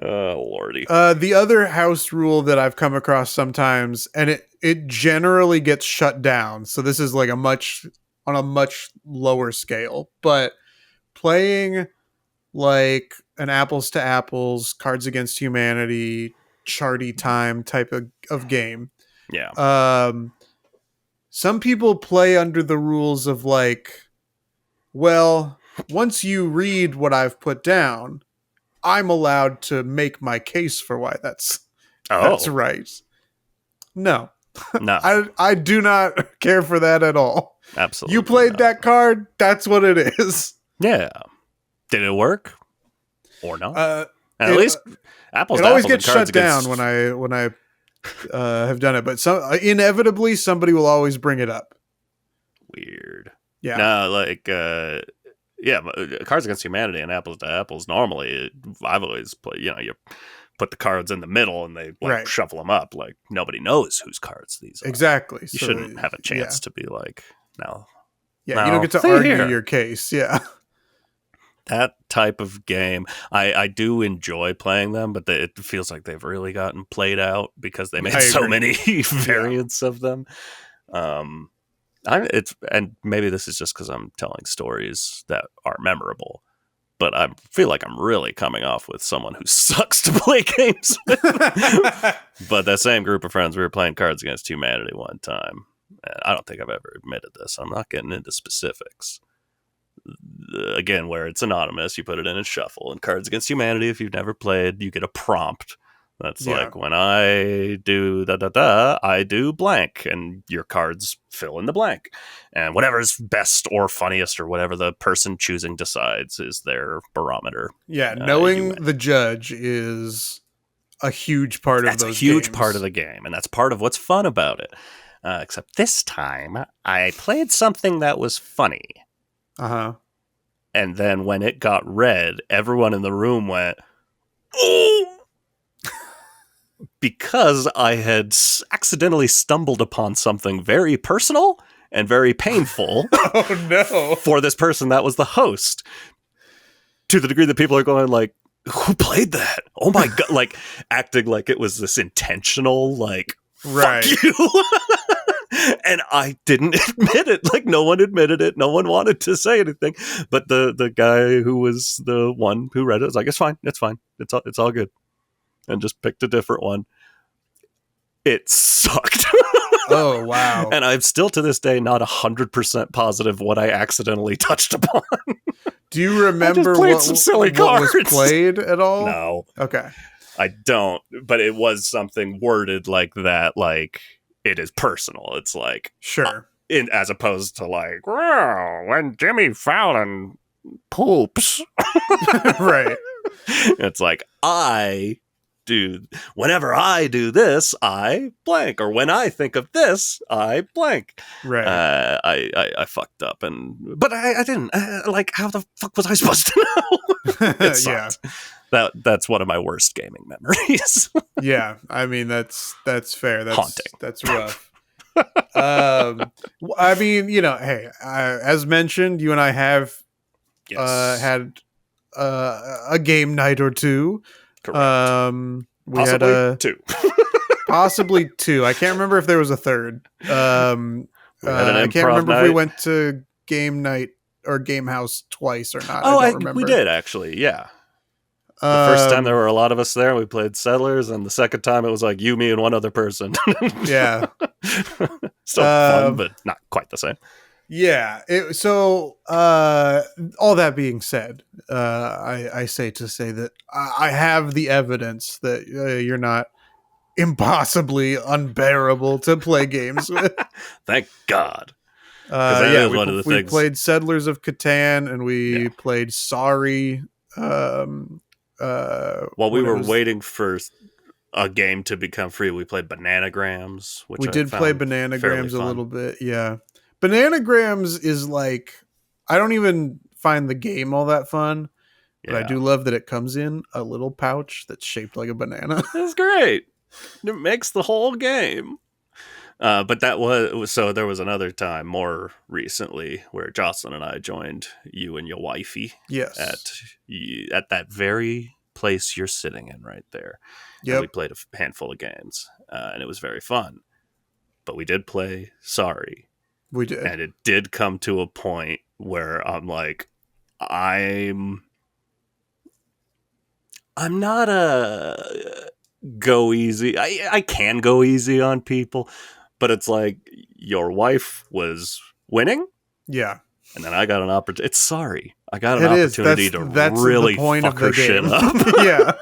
[SPEAKER 1] Oh, Lordy.
[SPEAKER 2] The other house rule that I've come across sometimes, and it generally gets shut down. So this is like on a much lower scale, but playing like an apples to apples, Cards Against Humanity, Charty Time type of game.
[SPEAKER 1] Yeah.
[SPEAKER 2] Some people play under the rules of like, well, once you read what I've put down, I'm allowed to make my case for why that's right. No. I do not care for that at all.
[SPEAKER 1] Absolutely.
[SPEAKER 2] You played that card, that's what it is.
[SPEAKER 1] Yeah. Did it work? Or not? At least apples to
[SPEAKER 2] always
[SPEAKER 1] apples
[SPEAKER 2] gets shut down when I have done it, but inevitably somebody will always bring it up.
[SPEAKER 1] Weird.
[SPEAKER 2] Yeah.
[SPEAKER 1] No, like Cards Against Humanity and apples to apples. Normally, I've always played. You put the cards in the middle and they shuffle them up. Like nobody knows whose cards these are.
[SPEAKER 2] Exactly.
[SPEAKER 1] You shouldn't have a chance to be like, no.
[SPEAKER 2] Yeah, you don't get to argue your case. Yeah.
[SPEAKER 1] That type of game, I do enjoy playing them, but it feels like they've really gotten played out because they made so many variants of them. And maybe this is just because I'm telling stories that are memorable, but I feel like I'm really coming off with someone who sucks to play games with. But that same group of friends, we were playing Cards Against Humanity one time. And I don't think I've ever admitted this. I'm not getting into specifics. Again, where it's anonymous, you put it in a shuffle. And Cards Against Humanity, if you've never played, you get a prompt. That's like, when I do I do blank, and your cards fill in the blank. And whatever's best or funniest or whatever the person choosing decides is their barometer.
[SPEAKER 2] Yeah, knowing the judge is a huge part of those games. That's a huge
[SPEAKER 1] part of the game, and that's part of what's fun about it. Except this time, I played something that was funny.
[SPEAKER 2] Uh-huh.
[SPEAKER 1] And then when it got read, everyone in the room went, "Oh!" Because I had accidentally stumbled upon something very personal and very painful.
[SPEAKER 2] Oh, no.
[SPEAKER 1] For this person that was the host. To the degree that people are going like, who played that? Oh my God. Like acting like it was this intentional, like,
[SPEAKER 2] Right.
[SPEAKER 1] fuck you. And I didn't admit it. Like no one admitted it. No one wanted to say anything. But the guy who was the one who read it was like, it's fine. It's fine. It's all good. And just picked a different one. It sucked.
[SPEAKER 2] Oh, wow.
[SPEAKER 1] And I'm still to this day not 100% positive what I accidentally touched upon.
[SPEAKER 2] Do you remember
[SPEAKER 1] some silly cards.
[SPEAKER 2] Was played at all?
[SPEAKER 1] No.
[SPEAKER 2] Okay.
[SPEAKER 1] I don't, but it was something worded like that, like it is personal. It's like,
[SPEAKER 2] sure.
[SPEAKER 1] As opposed to like, well, when Jimmy Fallon poops.
[SPEAKER 2] Right.
[SPEAKER 1] It's like, whenever I do this, I blank. Or when I think of this, I blank.
[SPEAKER 2] Right.
[SPEAKER 1] I fucked up, but I didn't. Like, how the fuck was I supposed to know? It sucked. Yeah. That's one of my worst gaming memories.
[SPEAKER 2] Yeah, I mean that's fair. That's
[SPEAKER 1] haunting.
[SPEAKER 2] That's rough. I mean, hey, as mentioned, you and I have had a game night or two.
[SPEAKER 1] Correct.
[SPEAKER 2] We
[SPEAKER 1] possibly
[SPEAKER 2] had
[SPEAKER 1] two.
[SPEAKER 2] Possibly two. I can't remember if there was a third. I can't remember if we went to game night or game house twice or not. I don't remember.
[SPEAKER 1] We did actually. Yeah. The first time there were a lot of us there. We played Settlers, and the second time it was like you, me, and one other person.
[SPEAKER 2] Yeah.
[SPEAKER 1] Still fun, but not quite the same.
[SPEAKER 2] Yeah. All that being said, I say that I have the evidence that you're not impossibly unbearable to play games with.
[SPEAKER 1] Thank God.
[SPEAKER 2] We played Settlers of Catan, and we played Sorry.
[SPEAKER 1] While we were waiting for a game to become free, we played Bananagrams. Which
[SPEAKER 2] we did play Bananagrams a little bit. Yeah. Bananagrams is like, I don't even find the game all that fun, but I do love that it comes in a little pouch that's shaped like a banana.
[SPEAKER 1] That's great. It makes the whole game. But that was so. There was another time more recently where Jocelyn and I joined you and your wifey.
[SPEAKER 2] Yes.
[SPEAKER 1] At that very place you're sitting in right there.
[SPEAKER 2] Yeah.
[SPEAKER 1] And we played a handful of games, and it was very fun. But we did play Sorry.
[SPEAKER 2] We did.
[SPEAKER 1] And it did come to a point where I'm like, I'm not a go easy. I can go easy on people, but it's like your wife was winning.
[SPEAKER 2] Yeah.
[SPEAKER 1] And then I got an opportunity. It's Sorry. I got an opportunity to really fuck her shit up.
[SPEAKER 2] Yeah.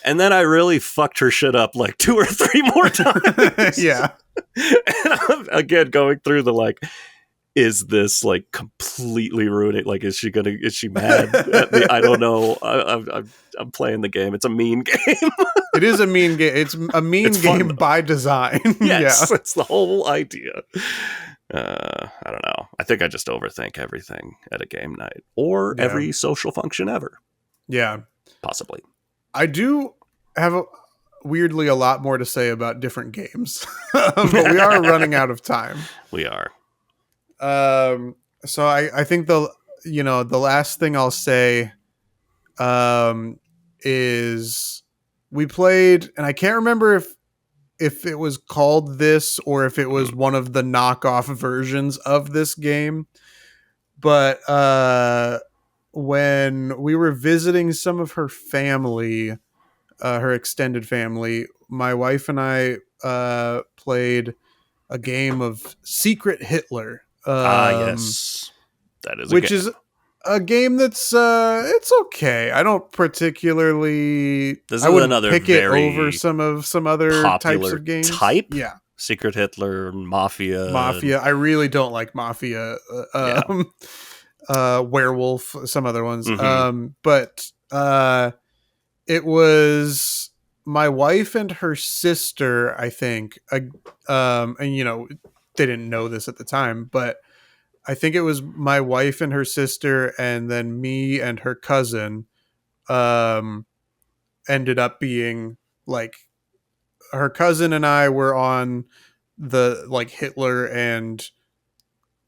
[SPEAKER 1] And then I really fucked her shit up like 2 or 3 more times.
[SPEAKER 2] Yeah.
[SPEAKER 1] And I'm again going through the like, is this like completely ruining? Like, is she mad at me? I don't know. I'm playing the game. It's a mean game.
[SPEAKER 2] It is a mean game. It's a mean game by design.
[SPEAKER 1] Yes, it's the whole idea. I don't know. I think I just overthink everything at a game night or every social function ever. Yeah, possibly.
[SPEAKER 2] I do have weirdly a lot more to say about different games, but we are running out of time.
[SPEAKER 1] We are.
[SPEAKER 2] So I think the last thing I'll say, is we played, and I can't remember if it was called this or if it was one of the knockoff versions of this game, but when we were visiting some of her family, her extended family, my wife and I played a game of Secret Hitler.
[SPEAKER 1] Yes, that is
[SPEAKER 2] which is a game that's it's okay. I don't particularly. I wouldn't pick it over some other types of games. Yeah,
[SPEAKER 1] Secret Hitler, Mafia.
[SPEAKER 2] I really don't like Mafia. Werewolf, some other ones.
[SPEAKER 1] Mm-hmm.
[SPEAKER 2] But it was my wife and her sister, I think. And they didn't know this at the time, but I think it was my wife and her sister, and then me and her cousin ended up being like, her cousin and I were on the like Hitler and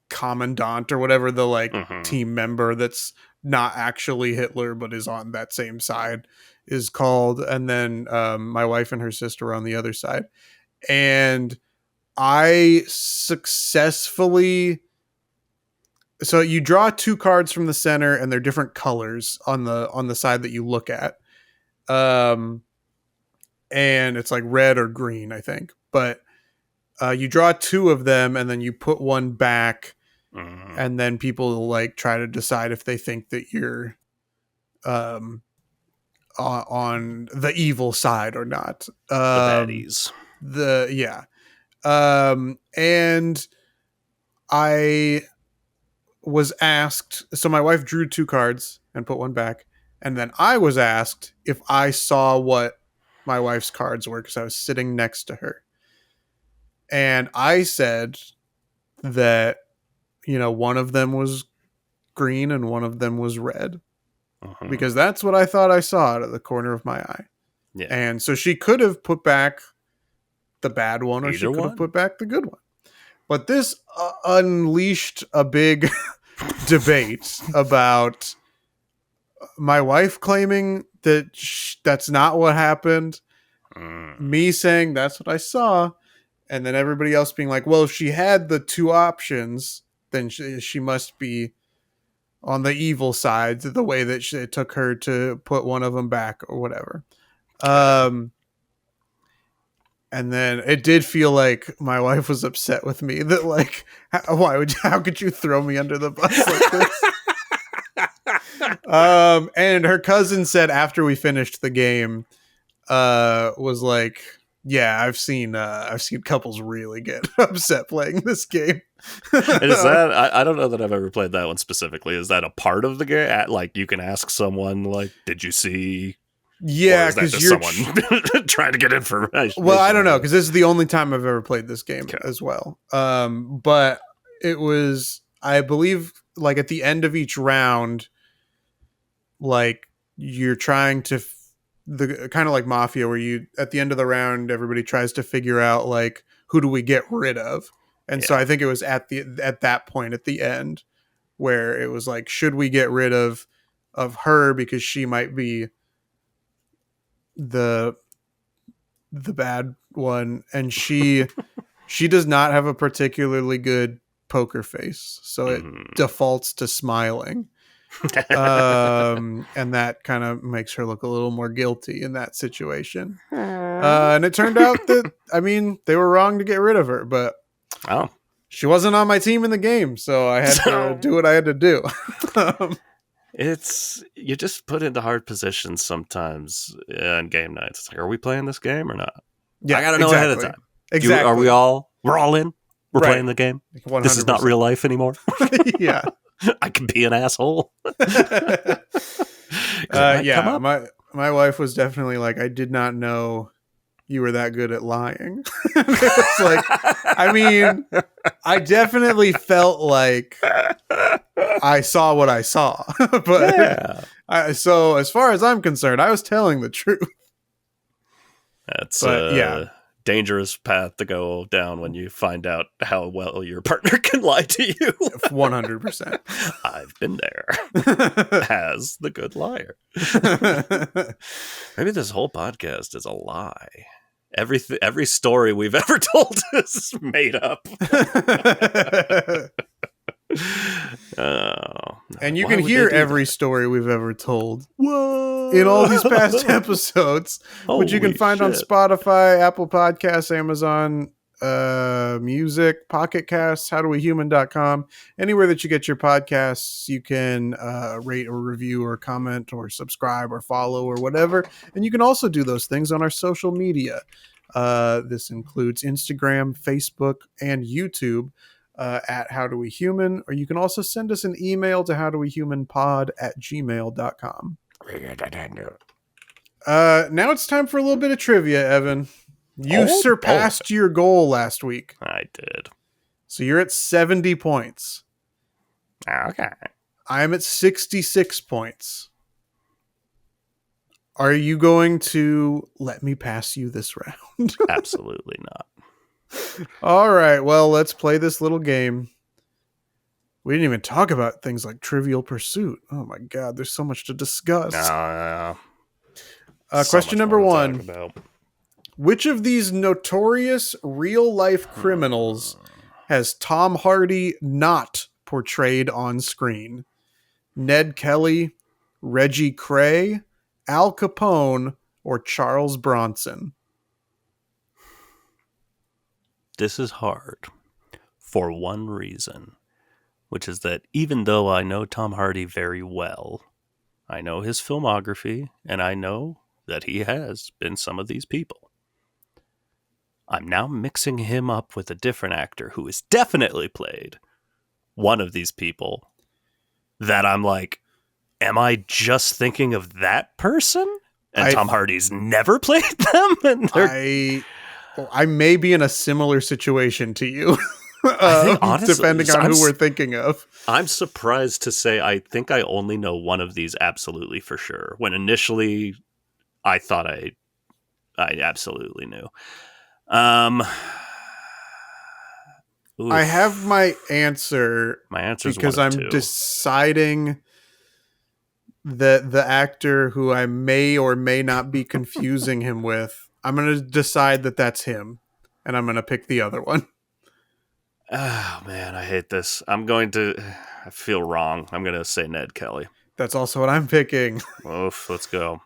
[SPEAKER 2] Commandant or whatever the like team member that's not actually Hitler, but is on that same side, is called. And then my wife and her sister are on the other side. And I successfully... So you draw 2 cards from the center, and they're different colors on the side that you look at. And it's like red or green, I think. But you draw 2 of them, and then you put one back, and then people like try to decide if they think that you're on the evil side or not.
[SPEAKER 1] The baddies.
[SPEAKER 2] And I was asked, so my wife drew 2 cards and put one back, and then I was asked if I saw what my wife's cards were because I was sitting next to her. And I said that, one of them was green and one of them was red. Because that's what I thought I saw out of the corner of my eye.
[SPEAKER 1] Yeah.
[SPEAKER 2] And so she could have put back the bad one, or she could have put back the good one. But this unleashed a big debate about my wife claiming that that's not what happened, me saying that's what I saw, and then everybody else being like, well, if she had the 2 options, then she must be on the evil side, the way that it took her to put one of them back or whatever. And then it did feel like my wife was upset with me that, like, how could you throw me under the bus like this? And her cousin said after we finished the game, was like, yeah, I've seen couples really get upset playing this game.
[SPEAKER 1] And is that, I don't know that I've ever played that one specifically. Is that a part of the game? Like, you can ask someone, like, did you see?
[SPEAKER 2] Yeah, because you're
[SPEAKER 1] someone trying to get information.
[SPEAKER 2] Well, I don't know, because this is the only time I've ever played this game as well. But it was, I believe, like at the end of each round, like you're trying to the kind of like Mafia, where you at the end of the round everybody tries to figure out like who do we get rid of, and so I think it was at that point at the end where it was like, should we get rid of her because she might be the bad one, and she does not have a particularly good poker face, so it defaults to smiling. And that kind of makes her look a little more guilty in that situation. And it turned out that, I mean, they were wrong to get rid of her, but she wasn't on my team in the game, so I had to do what I had to do.
[SPEAKER 1] You just put into hard positions sometimes on game nights. It's like, are we playing this game or not? Yeah, I gotta know ahead of time.
[SPEAKER 2] Exactly.
[SPEAKER 1] We're all in? We're playing the game? 100%. This is not real life anymore?
[SPEAKER 2] Yeah.
[SPEAKER 1] I can be an asshole.
[SPEAKER 2] Yeah, my wife was definitely like, I did not know you were that good at lying. It's like, I mean, I definitely felt like I saw what I saw. But so as far as I'm concerned, I was telling the truth.
[SPEAKER 1] That's dangerous path to go down when you find out how well your partner can lie to you.
[SPEAKER 2] 100%.
[SPEAKER 1] I've been there as the good liar. Maybe this whole podcast is a lie. Every story we've ever told is made up.
[SPEAKER 2] And you can hear every story we've ever told in all these past episodes, which you can find on Spotify, Apple Podcasts, Amazon Music, Pocket Casts, HowDoWeHuman.com. Anywhere that you get your podcasts, you can rate or review or comment or subscribe or follow or whatever. And you can also do those things on our social media. This includes Instagram, Facebook, and YouTube. At HowDoWeHuman, or you can also send us an email to howdowehumanpod@gmail.com. Now it's time for a little bit of trivia, Evan. You surpassed your goal last week.
[SPEAKER 1] I did.
[SPEAKER 2] So you're at 70 points.
[SPEAKER 1] Okay. I'm
[SPEAKER 2] at 66 points. Are you going to let me pass you this round?
[SPEAKER 1] Absolutely not.
[SPEAKER 2] All right, well, let's play this little game. We didn't even talk about things like Trivial Pursuit. Oh my God, there's so much to discuss.
[SPEAKER 1] So
[SPEAKER 2] Question
[SPEAKER 1] much
[SPEAKER 2] number
[SPEAKER 1] more to
[SPEAKER 2] one.
[SPEAKER 1] talk about.
[SPEAKER 2] Which of these notorious real-life criminals has Tom Hardy not portrayed on screen? Ned Kelly, Reggie Cray, Al Capone, or Charles Bronson?
[SPEAKER 1] This is hard for one reason, which is that even though I know Tom Hardy very well, I know his filmography, and I know that he has been some of these people. I'm now mixing him up with a different actor who has definitely played one of these people that I'm like, am I just thinking of that person? And Tom Hardy's never played them? And
[SPEAKER 2] I may be in a similar situation to you.
[SPEAKER 1] I think, honestly,
[SPEAKER 2] depending on who we're thinking of.
[SPEAKER 1] I'm surprised to say I think I only know one of these absolutely for sure. When initially I thought I absolutely knew.
[SPEAKER 2] I have my answer.
[SPEAKER 1] My answer is
[SPEAKER 2] because I'm deciding that the actor who I may or may not be confusing him with, I'm going to decide that that's him, and I'm going to pick the other one.
[SPEAKER 1] Oh, man, I hate this. I feel wrong. I'm going to say Ned Kelly.
[SPEAKER 2] That's also what I'm picking.
[SPEAKER 1] Oof, let's go.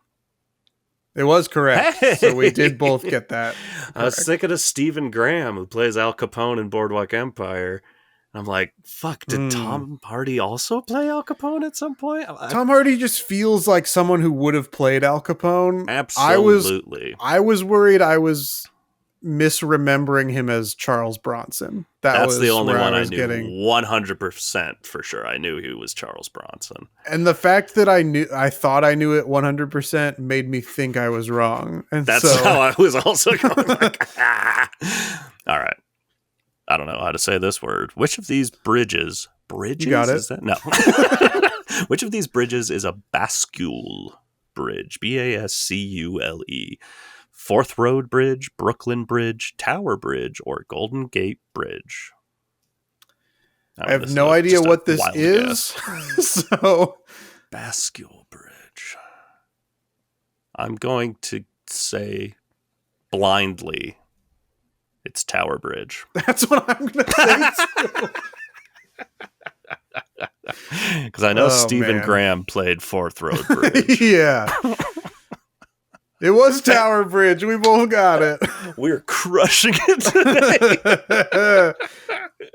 [SPEAKER 2] It was correct. Hey! So we did both get that correct.
[SPEAKER 1] I was thinking of Stephen Graham, who plays Al Capone in Boardwalk Empire. I'm like, fuck, did Tom Hardy also play Al Capone at some point?
[SPEAKER 2] Tom Hardy just feels like someone who would have played Al Capone.
[SPEAKER 1] Absolutely.
[SPEAKER 2] I was worried I was misremembering him as Charles Bronson.
[SPEAKER 1] That's the only one I knew 100% for sure. I knew he was Charles Bronson.
[SPEAKER 2] And the fact that I thought I knew it 100% made me think I was wrong. And
[SPEAKER 1] that's how I was also going like, ah. All right. I don't know how to say this word. Which of these bridges?
[SPEAKER 2] You got it.
[SPEAKER 1] Is that? No. Which of these bridges is a bascule bridge? Bascule. Fourth Road Bridge, Brooklyn Bridge, Tower Bridge, or Golden Gate Bridge?
[SPEAKER 2] I have no idea what this is. So,
[SPEAKER 1] bascule bridge. I'm going to say blindly it's Tower Bridge.
[SPEAKER 2] That's what I'm going to say too.
[SPEAKER 1] Because I know Stephen Graham played Fourth Road Bridge.
[SPEAKER 2] Yeah. It was Tower Bridge. We both got it.
[SPEAKER 1] We're crushing it today.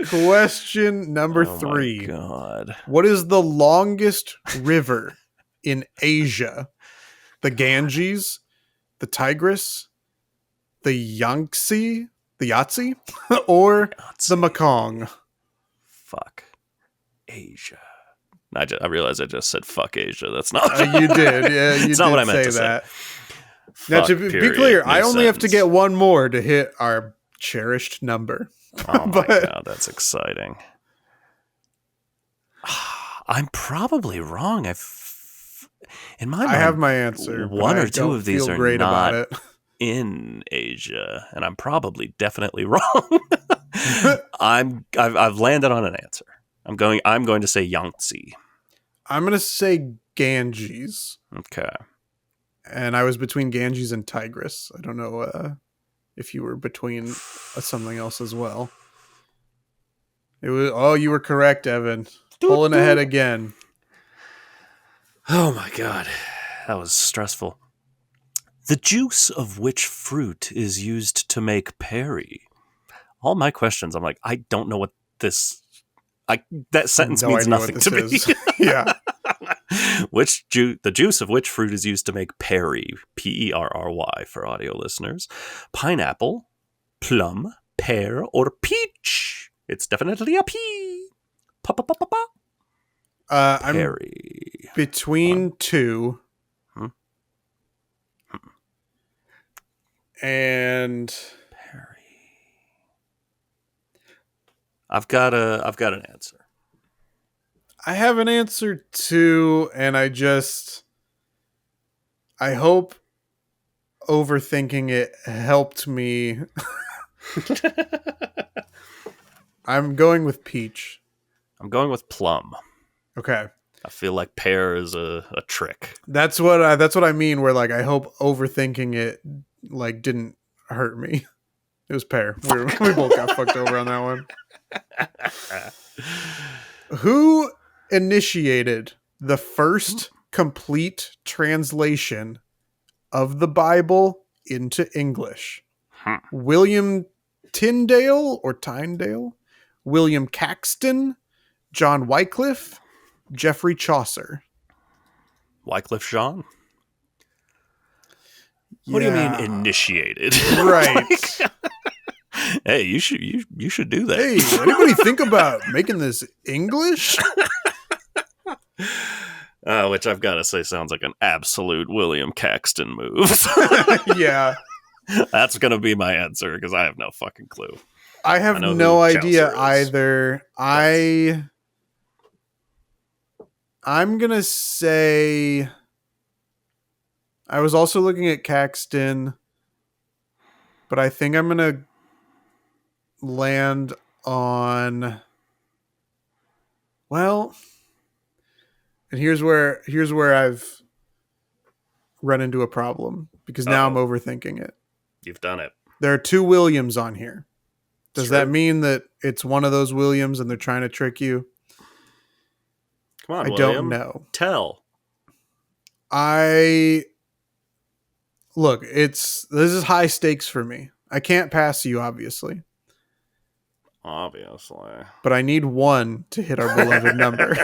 [SPEAKER 2] Question number 3.
[SPEAKER 1] My God.
[SPEAKER 2] What is the longest river in Asia? The Ganges, the Tigris, the Yangtze, or the Mekong?
[SPEAKER 1] Fuck. Asia. I realized I just said fuck Asia. That's not
[SPEAKER 2] you did. Yeah, you
[SPEAKER 1] did not what I meant to
[SPEAKER 2] that.
[SPEAKER 1] say.
[SPEAKER 2] Now, to be clear, I only have to get one more to hit our cherished number.
[SPEAKER 1] Oh my God, that's exciting. I'm probably wrong. In my mind,
[SPEAKER 2] I have my answer.
[SPEAKER 1] One or two of these are not in Asia, and I'm probably definitely wrong. I've landed on an answer. I'm going to say Yangtze.
[SPEAKER 2] I'm going to say Ganges.
[SPEAKER 1] Okay.
[SPEAKER 2] And I was between Ganges and Tigris. I don't know if you were between something else as well. It was. Oh, you were correct, Evan. Pulling ahead again.
[SPEAKER 1] Oh my God, that was stressful. The juice of which fruit is used to make perry? All my questions, I'm like, I don't know what this. That sentence means nothing to me.
[SPEAKER 2] Yeah.
[SPEAKER 1] The juice of which fruit is used to make perry? Perry for audio listeners. Pineapple, plum, pear, or peach? It's definitely a pea. Perry.
[SPEAKER 2] I'm between two. And
[SPEAKER 1] Perry. I've got an answer.
[SPEAKER 2] I have an answer too, and I hope overthinking it helped me. I'm going with peach.
[SPEAKER 1] I'm going with plum.
[SPEAKER 2] Okay.
[SPEAKER 1] I feel like pear is a trick.
[SPEAKER 2] That's what I mean. Where like I hope overthinking it like didn't hurt me. It was pear. We both got fucked over on that one. Who initiated the first complete translation of the Bible into English? William Tyndale or Tyndale? William Caxton? John Wycliffe? Geoffrey Chaucer?
[SPEAKER 1] Wycliffe Jean? What do you mean initiated?
[SPEAKER 2] Right.
[SPEAKER 1] Hey, you should do that.
[SPEAKER 2] Hey, anybody think about making this English?
[SPEAKER 1] Which I've got to say sounds like an absolute William Caxton move.
[SPEAKER 2] Yeah.
[SPEAKER 1] That's going to be my answer because I have no fucking clue.
[SPEAKER 2] I have no idea either. I'm going to say... I was also looking at Caxton, but I think I'm going to land on... Well... And here's where I've run into a problem because now I'm overthinking it.
[SPEAKER 1] You've done it.
[SPEAKER 2] There are 2 Williams on here. Does that mean that it's one of those Williams and they're trying to trick you?
[SPEAKER 1] Come on,
[SPEAKER 2] I
[SPEAKER 1] William.
[SPEAKER 2] don't know.
[SPEAKER 1] Tell.
[SPEAKER 2] Look, this is high stakes for me. I can't pass you, obviously.
[SPEAKER 1] Obviously.
[SPEAKER 2] But I need 1 to hit our beloved number.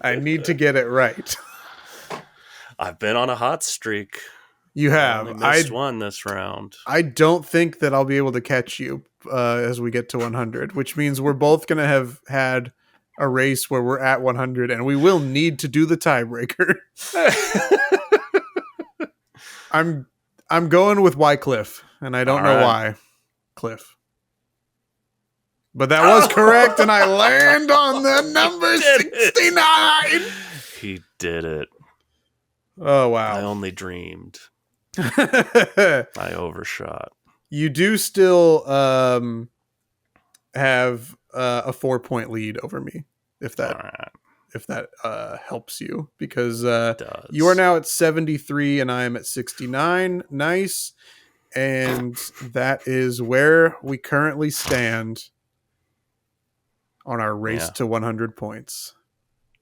[SPEAKER 2] I need to get it right.
[SPEAKER 1] I've been on a hot streak.
[SPEAKER 2] You have.
[SPEAKER 1] I missed one this round.
[SPEAKER 2] I don't think that I'll be able to catch you as we get to 100, which means we're both going to have had a race where we're at 100, and we will need to do the tiebreaker. I'm going with Wycliffe, and I don't know why. Cliff. But that was correct, and I land on the number 69.
[SPEAKER 1] He did it.
[SPEAKER 2] Oh, wow.
[SPEAKER 1] I only dreamed. I overshot.
[SPEAKER 2] You do still have a 4-point lead over me, if that helps you, because you are now at 73 and I am at 69. Nice. And that is where we currently stand on our race to 100 points.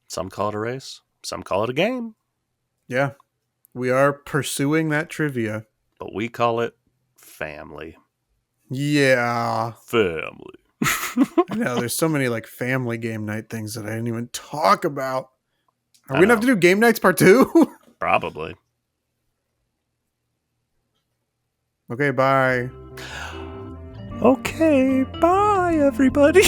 [SPEAKER 1] Some call it a race. Some call it a game.
[SPEAKER 2] Yeah. We are pursuing that trivia.
[SPEAKER 1] But we call it family.
[SPEAKER 2] Yeah.
[SPEAKER 1] Family.
[SPEAKER 2] I know, there's so many like family game night things that I didn't even talk about. Are we going to have to do game nights part 2?
[SPEAKER 1] Probably.
[SPEAKER 2] Okay, bye.
[SPEAKER 1] Okay, bye, everybody.